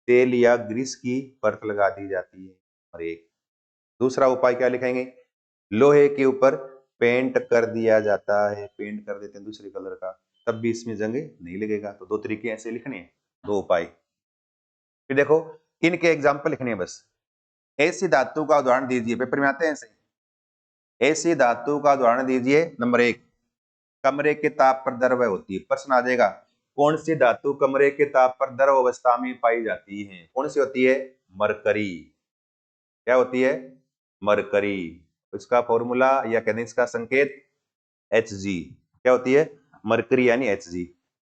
[SPEAKER 1] तेल या ग्रीस की परत लगा दी जाती है। और एक दूसरा उपाय क्या लिखेंगे, लोहे के ऊपर पेंट कर दिया जाता है, पेंट कर देते हैं दूसरे कलर का, तब भी इसमें जंग नहीं लगेगा। तो 2 तरीके ऐसे लिखने हैं, 2 उपाय। फिर देखो इनके एग्जाम्पल लिखने हैं बस। ऐसी धातु का उदाहरण दीजिए, पेपर में आते हैं ऐसे, ऐसी धातु का उदाहरण दीजिए। नंबर 1, कमरे के ताप पर द्रव होती है, प्रश्न आ जाएगा कौन सी धातु कमरे के ताप पर द्रव अवस्था में पाई जाती है, कौन सी होती है, मरकरी। क्या होती है, मरकरी। इसका फॉर्मूला या कहते हैं इसका संकेत Hg, क्या होती है, मरकरी यानी Hg।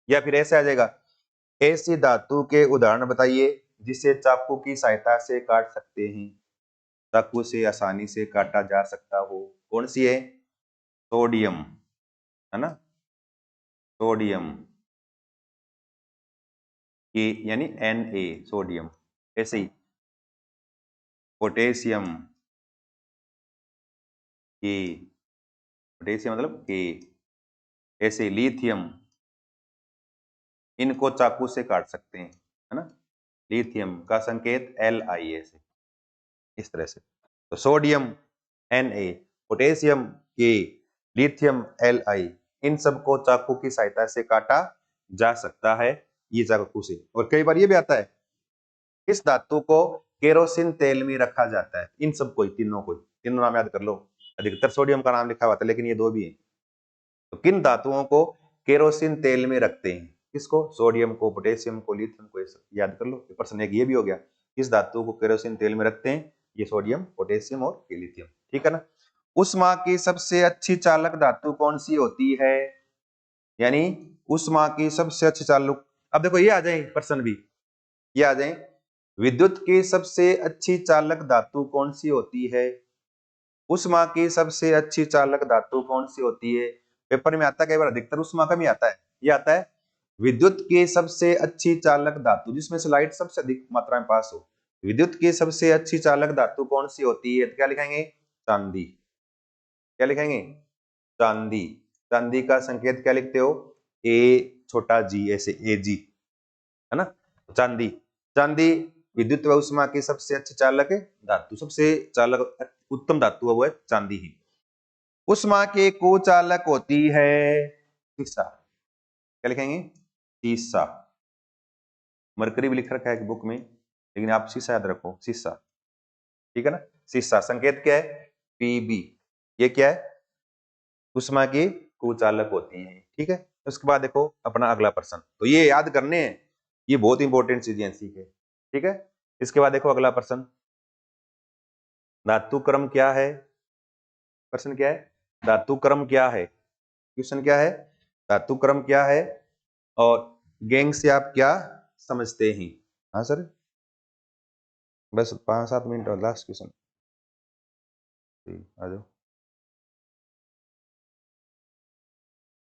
[SPEAKER 1] या फिर ऐसे आ जाएगा, ऐसी धातु के उदाहरण बताइए जिसे चाकू की सहायता से काट सकते हैं, चाकू से आसानी से काटा जा सकता हो, कौन सी है, सोडियम, है ना, सोडियम के यानी Na, सोडियम। ऐसे ही पोटेशियम के, पोटेशियम मतलब के। ऐसे लिथियम, इनको चाकू से काट सकते हैं, है ना, लिथियम का संकेत Li ऐसे, इस तरह से। तो सोडियम Na, पोटेशियम के, लिथियम Li, इन सबको चाकू की सहायता से काटा जा सकता है, ये चाकू से। और कई बार ये भी आता है, इस धातु को केरोसिन तेल में रखा जाता है, इन सबको, तीनों को, तीनों नाम याद कर लो। अधिकतर सोडियम का नाम लिखा हुआ था, लेकिन ये 2 भी है। तो किन धातुओं को केरोसिन तेल में रखते हैं, किसको, सोडियम को, पोटेशियम को, लिथियम को, याद कर लो। प्रश्न एक ये भी हो गया, किस धातु को केरोसिन तेल में रखते हैं, ये सोडियम, पोटेशियम और लिथियम, ठीक है ना। उष्मा की सबसे अच्छी चालक धातु कौन सी होती है, यानी उष्मा की सबसे अच्छी चालक, अब देखो ये आ जाए प्रश्न भी, ये आ जाए, विद्युत की सबसे अच्छी चालक धातु कौन सी होती है, उष्मा की सबसे अच्छी चालक धातु कौन सी होती है। पेपर में आता है कई बार, अधिकतर उष्मा का भी आता है, ये आता है विद्युत की सबसे अच्छी चालक धातु, जिसमें से लाइट सबसे अधिक मात्रा में पास हो, विद्युत की सबसे अच्छी चालक धातु कौन सी होती है, तो क्या लिखेंगे, चांदी। क्या लिखेंगे, चांदी। चांदी का संकेत क्या लिखते हो, ए छोटा जी, ऐसे Ag, है ना। चांदी, चांदी विद्युत व उष्मा की सबसे अच्छी चालक है धातु, सबसे चालक उत्तम धातु है वो है चांदी ही। उष्मा के कुचालक होती है सीसा, क्या लिखेंगे, सीसा। मरकरी भी लिख रखा है बुक में, लेकिन आप सीसा याद रखो, सीसा, ठीक है ना। सीसा संकेत क्या है, Pb, ये क्या है, उष्मा की कुचालक होती है, ठीक है। उसके बाद देखो अपना अगला प्रश्न, तो ये याद करने हैं, ये बहुत इंपॉर्टेंट चीजें सीखे, ठीक है। इसके बाद देखो अगला प्रश्न, धातु क्रम क्या है, प्रश्न क्या है, धातु क्रम क्या है, क्वेश्चन क्या है, धातु क्रम क्या है, और गैंग से आप क्या समझते हैं। हाँ सर, बस 5-7 मिनट और लास्ट क्वेश्चन, आ जाओ।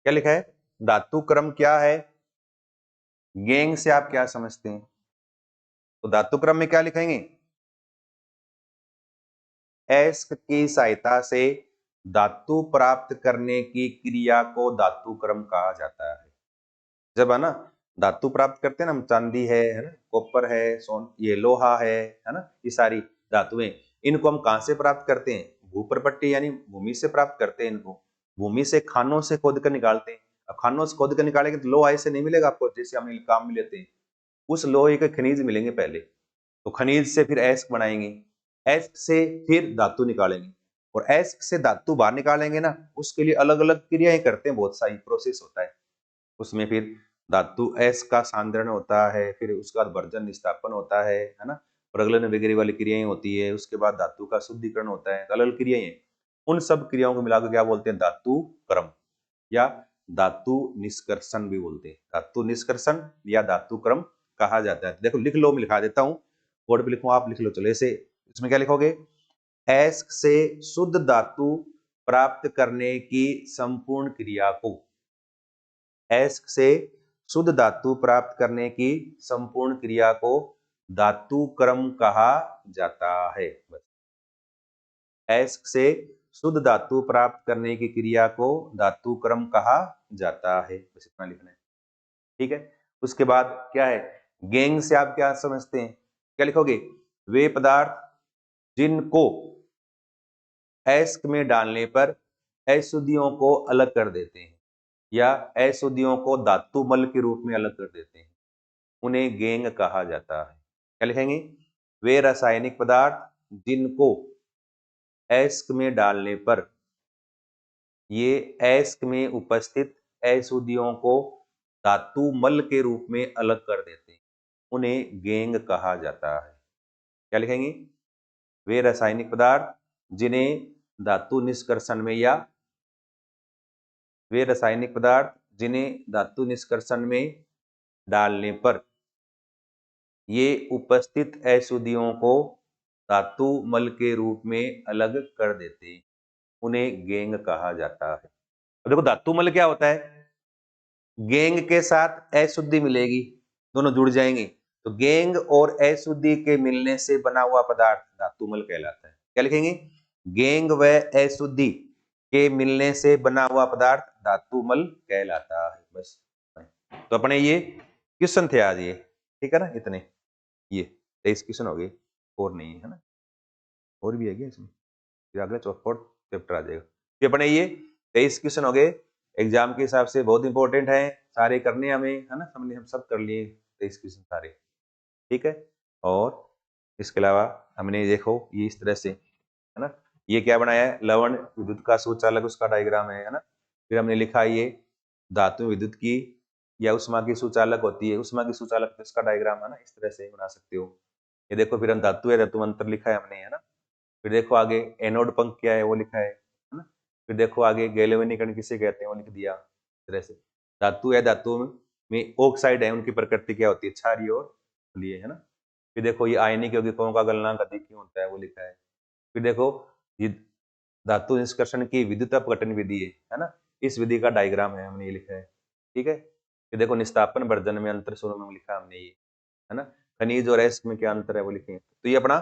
[SPEAKER 1] क्या लिखा है? धातु क्रम क्या है? गैंग से आप क्या समझते हैं? तो धातु क्रम में क्या लिखेंगे? एस्क की सहायता से धातु प्राप्त करने की क्रिया को धातु क्रम कहा जाता है। जब है ना धातु प्राप्त करते हैं ना, हम चांदी है ना, कॉपर है, सोन, ये लोहा है ना, ये सारी धातुएं, इनको हम कहां से प्राप्त करते हैं? भूप्रपट्टी यानी भूमि से प्राप्त करते हैं इनको। भूमि से खानों से खोद कर निकालते हैं। अब खानों से खोद कर निकालेंगे तो लोहा ऐसे नहीं मिलेगा आपको जैसे हम काम में लेते हैं। उस लोहे के खनिज मिलेंगे पहले, तो खनिज से फिर एस्क बनाएंगे, एस्क से फिर धातु निकालेंगे, और एस्क से धातु बाहर निकालेंगे ना, उसके लिए अलग अलग क्रियाएं करते हैं, बहुत सारी प्रोसेस होता है उसमें। फिर धातु एस का सांद्रण होता है, फिर उसके बाद वर्जन निस्तापन होता है ना, प्रगलन वगैरह वाली क्रियाएं होती है, उसके बाद धातु का शुद्धिकरण होता है, अलग अलग क्रियाएं। उन सब क्रियाओं को मिलाकर क्या बोलते हैं? धातु क्रम या धातु निष्कर्षण भी बोलते हैं। धातु निष्कर्षण या धातु क्रम कहा जाता है। देखो लिख लो, मैं लिखा देता हूं, बोर्ड पे लिखूं, आप लिख लो। चलो ऐसे इसमें क्या लिखोगे? एस्क से शुद्ध धातु प्राप्त करने की संपूर्ण क्रिया को, एस्क से शुद्ध धातु प्राप्त करने की संपूर्ण क्रिया को धातु क्रम कहा जाता है। बस एस्क से शुद्ध धातु प्राप्त करने की क्रिया को धातु क्रम कहा जाता है। बस इतना लिखना है, ठीक है। उसके बाद क्या है? गैंग से आप क्या समझते हैं? क्या लिखोगे? वे पदार्थ जिनको एस्क में डालने पर अशुद्धियों को अलग कर देते हैं या अशुद्धियों को धातु मल के रूप में अलग कर देते हैं, उन्हें गैंग कहा जाता है। क्या लिखेंगे? वे रासायनिक पदार्थ जिनको एस्क में डालने पर ये एस्क में उपस्थित अशुद्धियों को धातु मल के रूप में अलग कर देते हैं, उन्हें गैंग कहा जाता है। क्या लिखेंगे? वे रासायनिक पदार्थ जिन्हें धातु निष्कर्षण में या वे रासायनिक पदार्थ जिन्हें धातु निष्कर्षण में डालने पर ये उपस्थित अशुद्धियों को धातु मल के रूप में अलग कर देते हैं, उन्हें गैंग कहा जाता है। अब देखो धातु मल क्या होता है? गैंग के साथ अशुद्धि मिलेगी, दोनों जुड़ जाएंगे, तो गैंग और अशुद्धि के मिलने से बना हुआ पदार्थ धातु मल कहलाता है। क्या लिखेंगे? गैंग व अशुद्धि के मिलने से बना हुआ पदार्थ धातु मल कहलाता है। बस तो अपने ये क्वेश्चन थे आज, ये ठीक है ना, इतने ये 23 क्वेश्चन हो गए, और नहीं है ना, और भी है क्या इसमें? फिर अगले फोर्थ चैप्टर आ जाएगा। ये अपने ये 23 क्वेश्चन हो गए, एग्जाम के हिसाब से बहुत इंपॉर्टेंट है, सारे करने हमें, है ना, हमने हम सब कर लिए 23 क्वेश्चन सारे, ठीक है। और इसके अलावा हमने देखो ये इस तरह से, है ना, ये क्या बनाया है? लवण विद्युत का सुचालक, उसका डायग्राम है ना। फिर हमने लिखा ये धातु विद्युत की या उष्मा की सुचालक होती है, उष्मा की सुचालक इसका डायग्राम है ना, इस तरह से बना सकते हो। ये देखो फिर हम धातु है धातु मंत्र लिखा है हमने, है ना। फिर देखो आगे एनोड पंख क्या है वो लिखा है ना। फिर देखो आगे गैल्वेनीकरण किसे कहते हैं वो लिख दिया, इस तरह से। धातु है धातु में ऑक्साइड है, उनकी प्रकृति क्या होती है? क्षारीय और अम्लीय, है ना। फिर देखो ये आयनिक यौगिकों का गलनांक अधिक क्यों होता है वो लिखा है। फिर देखो ये धातु निष्कर्षण की विद्युत अपघटन विधि है ना, इस विधि का डायग्राम है, हमने ये लिखा है, ठीक है। फिर देखो निस्तापन वर्जन में अंतर स्वरूप में लिखा हमने ये, है ना। खनिज और एस्क में क्या अंतर है वो लिखे। तो ये अपना